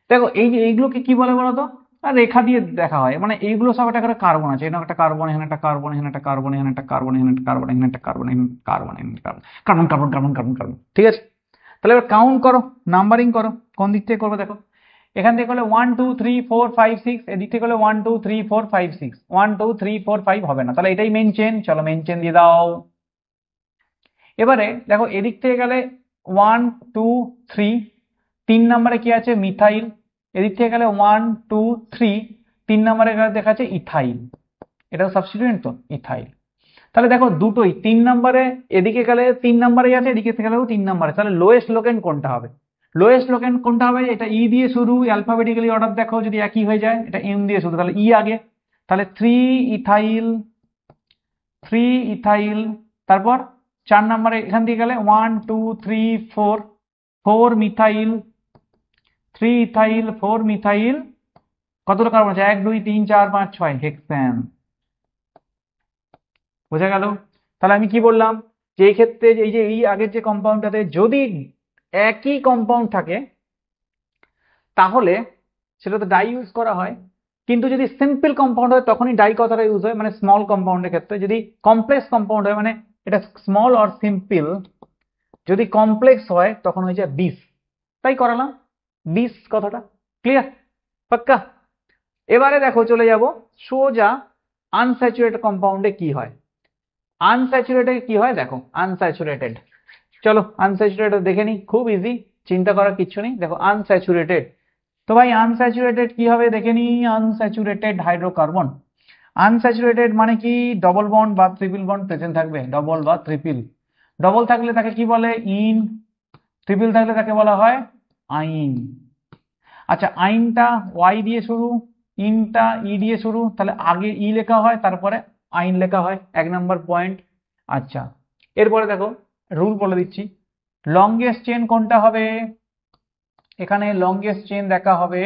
দেখো এই যে এইগুলোকে কি বলে বলো তো, আর রেখা দিয়ে দেখা হয়, মানে এইগুলো সব একটা করে কার্বন আছে, এখানে একটা কার্বন, এখানে একটা কার্বন, এখানে একটা কার্বন, এখানে একটা কার্বন, এখানে একটা কার্বন, এখানে একটা কার্বন, এখানে কার্বন, এখানে carbon, carbon carbon carbon carbon carbon, ঠিক আছে? তাহলে এবার কাউন্ট করো, নাম্বারিং করো, কোন দিক থেকে করবে দেখো। এখান থেকে করলে 1 2 3 4 5 6, এদিক থেকে করলে 1 2 3 4 5 6, 1 2 3 4 5 হবে না, তাহলে এটাই মেন চেন। চলো মেন চেন দিয়ে দাও। এবারে দেখো এদিক থেকে গেলে 1 2 3, 3 নম্বরে কি আছে, মিথাইল। এদিক থেকে গেলে 1 2 3, 3 নম্বরে দেখা আছে ইথাইল, এটাও সাবস্টিটিউয়েন্ট তো, ইথাইল। তাহলে দেখো দুটোই 3 নম্বরে, এদিকে গেলে 3 নম্বরে আছে, এদিকে গেলেও 3 নম্বরে, তাহলে লোয়েস্ট লোকেন্ড কোনটা হবে, লোয়েস্ট লোকেন্ড কোনটা হবে, এটা ই দিয়ে শুরু, অ্যালফাবেটিক্যালি অর্ডার দেখো, যদি একই হয়ে যায় এটা এম দিয়ে শুরু, তাহলে ই আগে, তাহলে 3 ইথাইল, 3 ইথাইল, তারপর 4 নম্বরে এখান দিয়ে গেলে 1 2 3 4, 4 মিথাইল, 3 ইথাইল 4 মিথাইল, কতটা কার্বন আছে, 1 2 3 4 5 6, হেক্সেন। বোঝা গেল? তাহলে আমি কি বললাম, যে এই ক্ষেত্রে এই যে এই আগের যে কম্পাউন্ডটাতে যদি একই কম্পাউন্ড থাকে তাহলে সেটা তো ডাই ইউজ করা হয়, কিন্তু যদি সিম্পল কম্পাউন্ড হয় তখনই ডাই কথাটা ইউজ হয়, মানে স্মল কম্পাউন্ডের ক্ষেত্রে। যদি কমপ্লেক্স কম্পাউন্ড হয়, মানে এটা স্মল অর সিম্পল, যদি কমপ্লেক্স হয় তখন হয়ে যায় বিস, তাই করালাম বিস কথাটা। ক্লিয়ার, পাক্কা? এবারে দেখো চলে যাব সোজা আনস্যাচুরেটেড কম্পাউন্ডে কি হয়। আনস্যাচুরেটেড কি হয় দেখো, আনস্যাচুরেটেড, চলো আনস্যাচুরেটেড দেখে নিই, খুব ইজি, চিন্তা করার কিছু নেই। দেখো আনস্যাচুরেটেড, তো ভাই আনস্যাচুরেটেড কি হবে দেখে নিই। আনস্যাচুরেটেড হাইড্রোকার্বন, আনস্যাচুরেটেড মানে কি, ডবল বন্ড বা ট্রিপল বন্ড প্রেজেন্ট থাকবে, ডবল বা ট্রিপল। ডবল থাকলে তাকে কি বলে, ইন, ট্রিপল থাকলে তাকে বলা হয় আইন। আচ্ছা আইনটা ওয়াই দিয়ে শুরু, ইনটা ই দিয়ে শুরু, তাহলে আগে ই লেখা হয় তারপরে আইন লেখা হয়, 1 নম্বর পয়েন্ট। আচ্ছা এরপরে দেখো রুল বলে দিচ্ছি, লংগেস্ট চেন কোনটা হবে, এখানে লংগেস্ট চেন দেখা হবে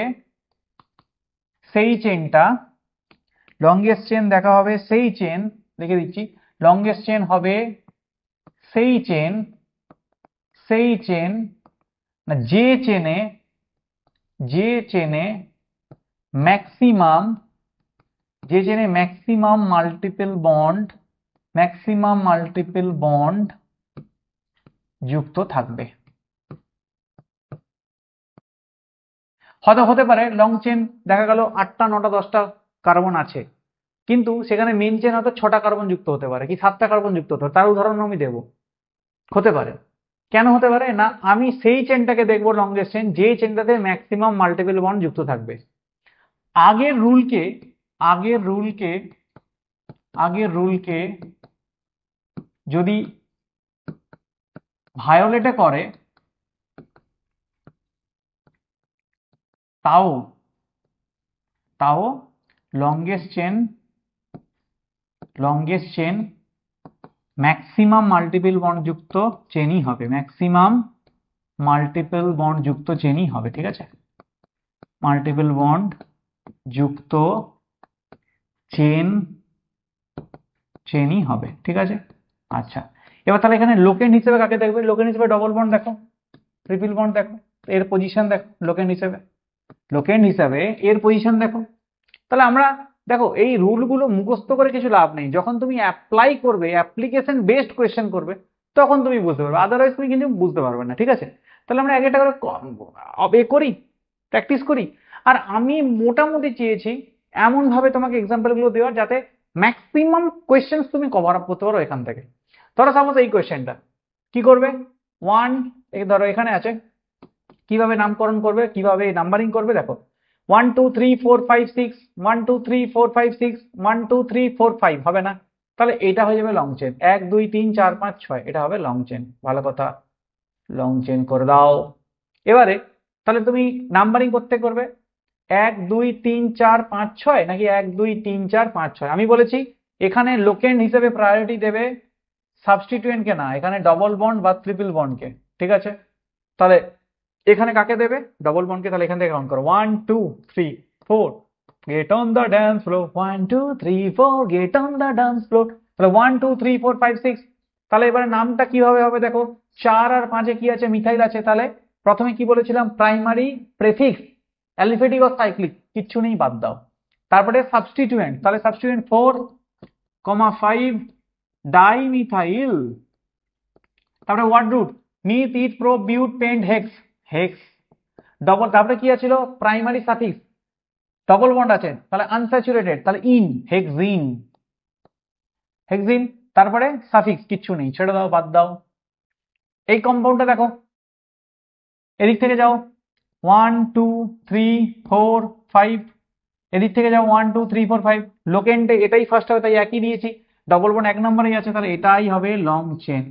সেই চেনটা, লংগেস্ট চেন দেখা হবে সেই চেন, লিখে দিচ্ছি, লংগেস্ট চেন হবে সেই চেন, সেই চেন না যে চেনে, যে চেনে ম্যাক্সিমাম, যে চেনে maximum multiple bond, maximum multiple bond যুক্ত থাকবে। হয়তো হতে পারে লং চেন দেখা গেল 8টা 9টা 10টা কার্বন আছে, কিন্তু সেখানে মেন চেন হয়তো 6টা কার্বন যুক্ত হতে পারে, কি 7টা কার্বন যুক্ত হতে পারে, তার উদাহরণ আমি দেবো। হতে পারে, কেন হতে পারে না, আমি সেই চেনটাকে দেখবো লংগেস্ট চেন, যে চেনটাতে ম্যাক্সিমাম মাল্টিপল বন্ড যুক্ত থাকবে। আগের রুলকে, আগের রুলকে, আগের রুলকে যদি ভায়োলেটে করে তাও, তাও longest chain, longest chain maximum multiple bond যুক্ত চেনই হবে, ম্যাক্সিমাম মাল্টিপল বন্ড যুক্ত চেনই হবে, ঠিক আছে, মাল্টিপল বন্ড যুক্ত চেন, চেনই হবে, ঠিক আছে। আচ্ছা এবার তাহলে এখানে লোকেন্ড হিসেবে কাকে দেখবে, লোকেন্ড হিসেবে ডবল বন্ড দেখো, ট্রিপল বন্ড দেখো, এর পজিশন দেখো, লোকেন্ড হিসেবে, লোকেন্ড হিসাবে এর পজিশন দেখো। তাহলে আমরা দেখো এই রুলগুলো মুখস্থ করে কিছু লাভ নেই, যখন তুমি অ্যাপ্লাই করবে, অ্যাপ্লিকেশন বেসড কোয়েশ্চেন করবে তখন তুমি বুঝতে পারবে, আদারওয়াইজ তুমি কিন্তু বুঝতে পারবে না, ঠিক আছে। তাহলে আমরা এক একটা করে করি, প্র্যাকটিস করি। আর আমি মোটামুটি চেয়েছি এমন ভাবে তোমাকে এক্সাম্পল গুলো দেওয়ার যাতে ম্যাক্সিমাম কোয়েশ্চেন্স তুমি কভার আপ করতে পারো এখান থেকে। ধরো সাপোজ এই কোয়েশ্চেনটা কি করবে, ওয়ান, ধরো এখানে আছে, কিভাবে নামকরণ করবে, কিভাবে নাম্বারিং করবে, দেখো 1 2 3 4 5 6, 1 2 3 4 5 6, 1 2 3 4 5 হবে না, তাহলে এটা হয়ে যাবে লং চেন, 1 2 3 4 5 6, এটা হবে লং চেন। ভালো কথা, লং চেন করে দাও। এবারে তাহলে তুমি নাম্বারিং করতে করবে 1 2 3 4 5 6 নাকি 1 2 3 4 5 6। আমি বলেছি এখানে লোকেন্ড হিসেবে প্রায়োরিটি দেবে সাবস্টিটিউয়েন্ট কে না, এখানে ডবল বন্ড বা ট্রিপল বন্ডকে, ঠিক আছে? তাহলে এখানে কাকে দেবে, ডবল বন্ডকে। তাহলে এখান থেকে কাউন্ট করো 1 2 3 4 get on the dance floor, 1 2 3 4 get on the dance floor. তাহলে 1 2 3 4 5 6। তাহলে এবারে নামটা কিভাবে হবে, দেখো 4 আর 5 কি আছে, মিথাইল আছে। তাহলে প্রথমে কি বলেছিলাম, প্রাইমারি প্রেফিক্স অ্যালফেটিক আর সাইক্লিক, কিচ্ছু নেই, বাদ দাও। তারপরে সাবস্টিটিউয়েন্ট, তাহলে সাবস্টিটিউয়েন্ট 4 5 ডাইমিথাইল। তারপরে word root myth ইথ pro বিউট paint hex, hex double. তারপরে কি আছে, প্রাইমারি সাফিক্স, ডবল বন্ড আছে, তাহলে আনস্যাচুরেটেড, তাহলে ইন, হেক্সিন, হেক্সিন। তারপরে সাফিক্স কিচ্ছু নেই, ছেড়ে দাও, বাদ দাও। এই কম্পাউন্ডটা দেখো, এদিক থেকে যাও 1 2 3 4 5, এদিক থেকে যাও 1 2 3 4 5। লোকেন্ডে এটাই ফার্স্ট হবে, তাই একই দিয়েছি, ডবল বন্ড এক নম্বরেই আছে, তাহলে এটাই হবে লং চেন,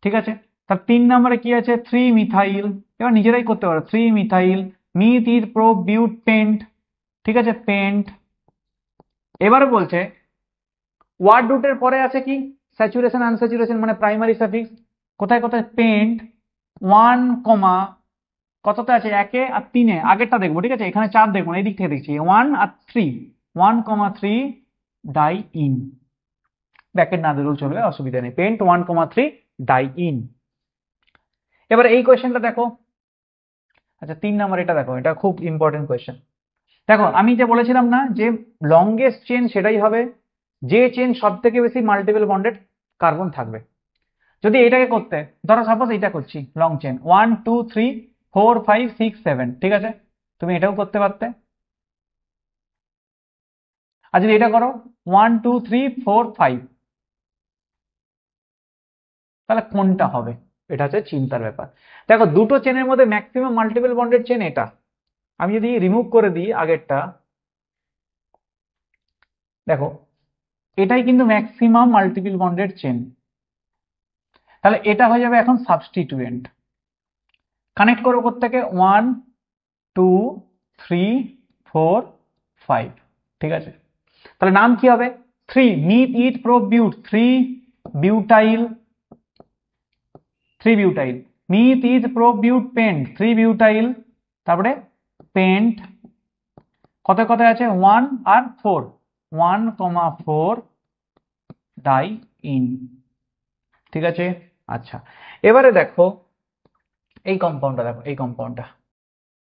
ঠিক আছে? তার 3 নম্বরে কি আছে, 3 মিথাইল। এবার নিজেরাই করতে পারো, 3 মিথাইল মিথ ইথ প্রো বিউট পেন্ট, ঠিক আছে, পেন্ট। এবারে বলছে ওয়ার্ড রুটের পরে আছে কি, স্যাচুরেশন আনস্যাচুরেশন, মানে প্রাইমারি সাফিক্স। কোথায় কোথায়, পেন্ট 1 কমা কততে আছে, 1 আর 3 এ, আগেরটা দেখবো, ঠিক আছে? এখানে 4 দেখুন, এই দিক থেকে দেখছি 1 আর 3, 1 3 ডাই ইন, ব্যাকেট না দিলেও চলবে, অসুবিধা নেই, পেন্ট 1 3 ডাই ইন। এবার এই কোয়েশ্চেনটা দেখো, আচ্ছা 3 নাম্বার এটা দেখো, এটা খুব ইম্পর্টেন্ট কোয়েশ্চেন। দেখো আমি যে বলেছিলাম না যে লংগেস্ট চেন সেটাই হবে যে চেন সব থেকে বেশি মাল্টিপল বন্ডেড কার্বন থাকবে। যদি এটাকে করতে, ধরো সাপোজ এটা করছি লং চেন 1 2 3 4 5 6 7, ঠিক আছে? তুমি এটাও করতে পারতে। আর যদি এটা করো 1 2 3 4 5, তাহলে কোনটা হবে, এটা হচ্ছে চিন্তার ব্যাপার। দেখো দুটো চেনের মধ্যে ম্যাক্সিমাম মাল্টিপল বন্ডেড চেন এটা। আমি যদি রিমুভ করে দিই আগেরটা, দেখো এটাই কিন্তু ম্যাক্সিমাম মাল্টিপল বন্ডেড চেন, তাহলে এটা হয়ে যাবে এখন সাবস্টিটিউয়েন্ট। কানেক্ট করো প্রত্যেকে 1 2 3 4 5, ঠিক আছে? তাহলে নাম কি হবে, 3 myth ইথ pro বিউট, 3 butyl, 3 butyl myth ইথ pro বিউট paint, 3 butyl. তারপরে পেন্ট কত কত আছে, 1 আর 4, 1 4 ডাই ইন, ঠিক আছে? আচ্ছা এবারে দেখো এই কম্পাউন্ডটা, দেখো এই কম্পাউন্ডটা।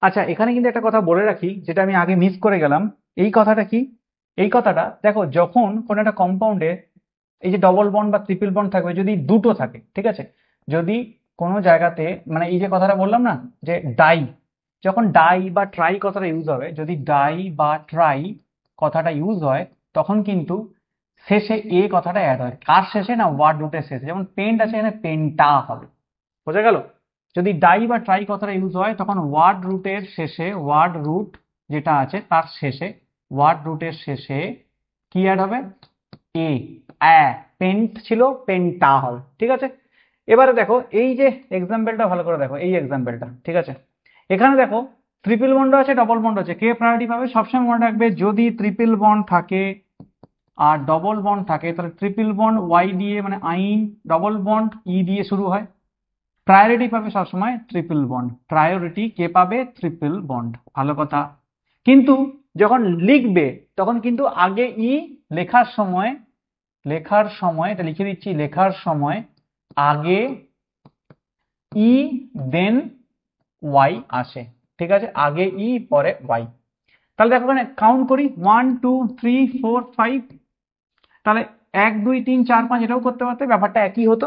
আচ্ছা এখানে কিন্তু একটা কথা বলে রাখি, যেটা আমি আগে মিস করে গেলাম। এই কথাটা কি, এই কথাটা দেখো, যখন কোনো একটা কম্পাউন্ডে এই যে ডবল বন্ড বা ট্রিপল বন্ড থাকবে, যদি দুটো থাকে, ঠিক আছে? যদি কোনো জায়গাতে, মানে এই যে কথাটা বললাম না যে ডাই, যখন ডাই বা ট্রাই কথাটা ইউজ হবে, যদি ডাই বা ট্রাই কথাটা ইউজ হয়, তখন কিন্তু শেষে এ কথাটা অ্যাড হয়। কার শেষে না, ওয়ার্ড রুটের শেষে। যেমন পেন্ট আছে, এখানে পেন্টা হবে, বোঝা গেল? যদি ডাই বা ট্রাই কথাটা ইউজ হয়, তখন ওয়ার্ড রুটের শেষে, ওয়ার্ড রুট যেটা আছে তার শেষে, ওয়ার্ড রুটের শেষে কি অ্যাড হবে, এ, পেন্ট ছিল, পেন্টা হবে, ঠিক আছে? এবারে দেখো এই যে এক্সাম্পলটা ভালো করে দেখো, এই এক্সাম্পলটা, ঠিক আছে? এখানে দেখো ট্রিপল বন্ড আছে, ডবল বন্ড আছে, কে প্রায়োরিটি পাবে? সবসময় মনে রাখবে, যদি ট্রিপল বন্ড থাকে আর ডবল বন্ড থাকে, তাহলে ট্রিপল বন্ড ওয়াই দিয়ে, মানে আইন, ডবল বন্ড ই দিয়ে শুরু হয়, প্রায়োরিটি পাবে সবসময় ট্রিপল বন্ড, প্রায়োরিটি কে পাবে, ট্রিপল বন্ড, ভালো কথা। কিন্তু যখন লিখবে তখন কিন্তু আগে ই, লেখার সময়, লেখার সময় এটা লিখে দিচ্ছি, লেখার সময় আগে ই দেন ওয়াই আসে, ঠিক আছে? আগে ই পরে ওয়াই। তাহলে দেখো এখানে কাউন্ট করি 1 2 3 4 5, তাহলে 1 2 3 4 5 এটাও করতে পারতে, ব্যাপারটা একই হতো।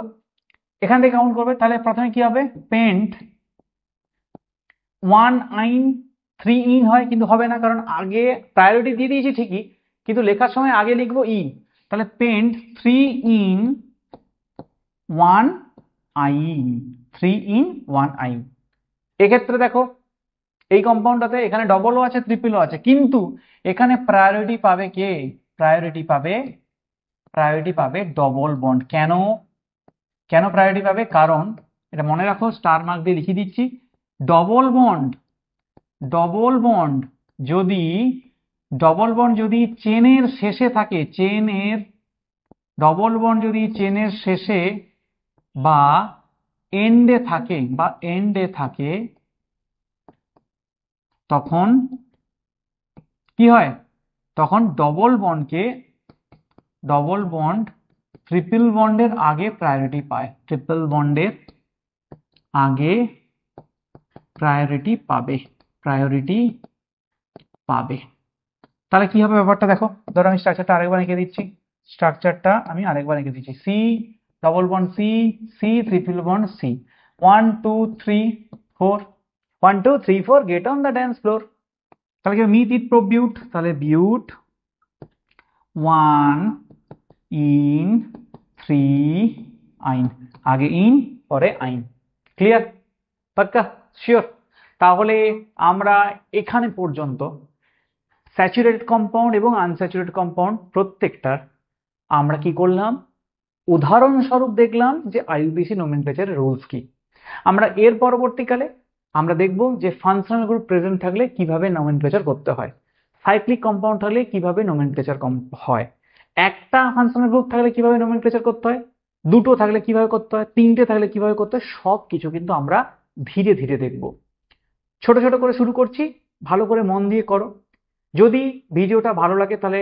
এখান থেকে কাউন্ট করবে, তাহলে প্রথমে কি হবে, পেন্ট 1 আইন 3 ইন হয়, কিন্তু হবে না, কারণ আগে প্রায়োরিটি দিয়ে দিয়েছি ঠিকই, কিন্তু লেখার সময় আগে লিখবো ই, তাহলে পেন্ট 3 in 1 আইন, 3 in 1 আইন। এক্ষেত্রে দেখো এই কম্পাউন্ডটাতে এখানে ডবলও আছে ট্রিপলও আছে, কিন্তু এখানে প্রায়োরিটি পাবে কে? প্রায়োরিটি পাবে ডবল বন্ড। কেন প্রায়োরিটি পাবে? কারণ এটা মনে রাখো, স্টার মার্ক দিয়ে লিখে দিচ্ছি, ডবল বন্ড যদি চেনের শেষে থাকে, ডবল বন্ড যদি চেনের শেষে বা এন্ডে থাকে তখন কি হয়? তখন ডবল বন্ড ট্রিপল বন্ডের আগে প্রায়োরিটি পায়, পাবে। তাহলে কি হবে ব্যাপারটা দেখো, ধরো আমি স্ট্রাকচারটা আরেকবার এঁকে দিচ্ছি, C double bond C triple bond C, 1 2 3 4, 1 2 3 4 get on the dance floor. তাহলে কি মিট ইট প্রোবিউট, তাহলে বিউট 1 in 3 আইন, আগে ইন পরে আইন। ক্লিয়ার? পাক্কা? শিওর? তাহলে আমরা এখানে পর্যন্ত স্যাচুরেটেড কম্পাউন্ড এবং আনস্যাচুরেটেড কম্পাউন্ড প্রত্যেকটার আমরা কি করলাম, উদাহরণস্বরূপ দেখলাম যে আইইউপিএসি নোমেনক্লেচারের রুলস কি। আমরা এর পরবর্তীকালে আমরা দেখব যে ফাংশনাল গ্রুপ প্রেজেন্ট থাকলে কিভাবে নোমেনক্লেচার করতে হয়, সাইক্লিক কম্পাউন্ড থাকলে কিভাবে নোমেনক্লেচার হয়, একটা ফাংশনাল গ্রুপ থাকলে কিভাবে নোমেনক্লেচার করতে হয়, দুটো থাকলে কিভাবে করতে হয়, তিনটে থাকলে কিভাবে করতে হয়, সব কিছু কিন্তু আমরা ধীরে ধীরে দেখব। ছোট ছোট করে শুরু করছি, ভালো করে মন দিয়ে করো। যদি ভিডিওটা ভালো লাগে তাহলে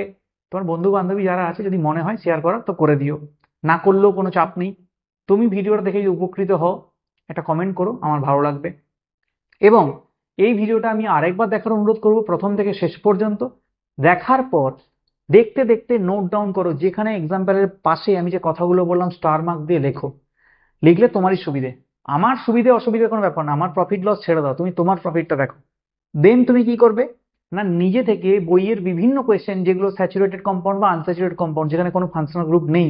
তোমার বন্ধু বান্ধবী যারা আছে যদি মনে হয় শেয়ার করার তো করে দিও, না করলেও কোনো চাপ নেই। তুমি ভিডিওটা দেখে যদি উপকৃত হও একটা কমেন্ট করো, আমার ভালো লাগবে। এবং এই ভিডিওটা আমি আরেকবার দেখার অনুরোধ করব, প্রথম থেকে শেষ পর্যন্ত দেখার পর দেখতে দেখতে নোট ডাউন করো, যেখানে এক্সাম্পলের পাশে আমি যে কথাগুলো বললাম স্টার মার্ক দিয়ে লেখো, লিখলে তোমারই সুবিধে। আমার সুবিধে অসুবিধে কোনো ব্যাপার না, আমার প্রফিট লস ছেড়ে দাও, তুমি তোমার প্রফিটটা দেখো। দেন তুমি কি করবে না, নিজে থেকে বইয়ের বিভিন্ন কোয়েশ্চেন যেগুলো স্যাচুরেটেড কম্পাউন্ড বা আনস্যাচুরেটেড কম্পাউন্ড যেখানে কোনো ফাংশনাল গ্রুপ নেই,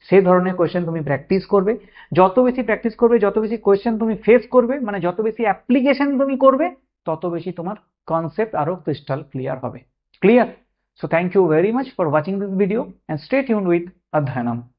সেই ধরনের কোয়েশ্চেন তুমি প্র্যাকটিস করবে। যত বেশি প্র্যাকটিস করবে, যত বেশি কোয়েশ্চেন তুমি ফেস করবে, মানে যত বেশি অ্যাপ্লিকেশন তুমি করবে, তত বেশি তোমার কনসেপ্ট আরো ক্রিস্টাল ক্লিয়ার হবে। Clear? So thank you very much for watching this video and stay tuned with অধ্যয়নম।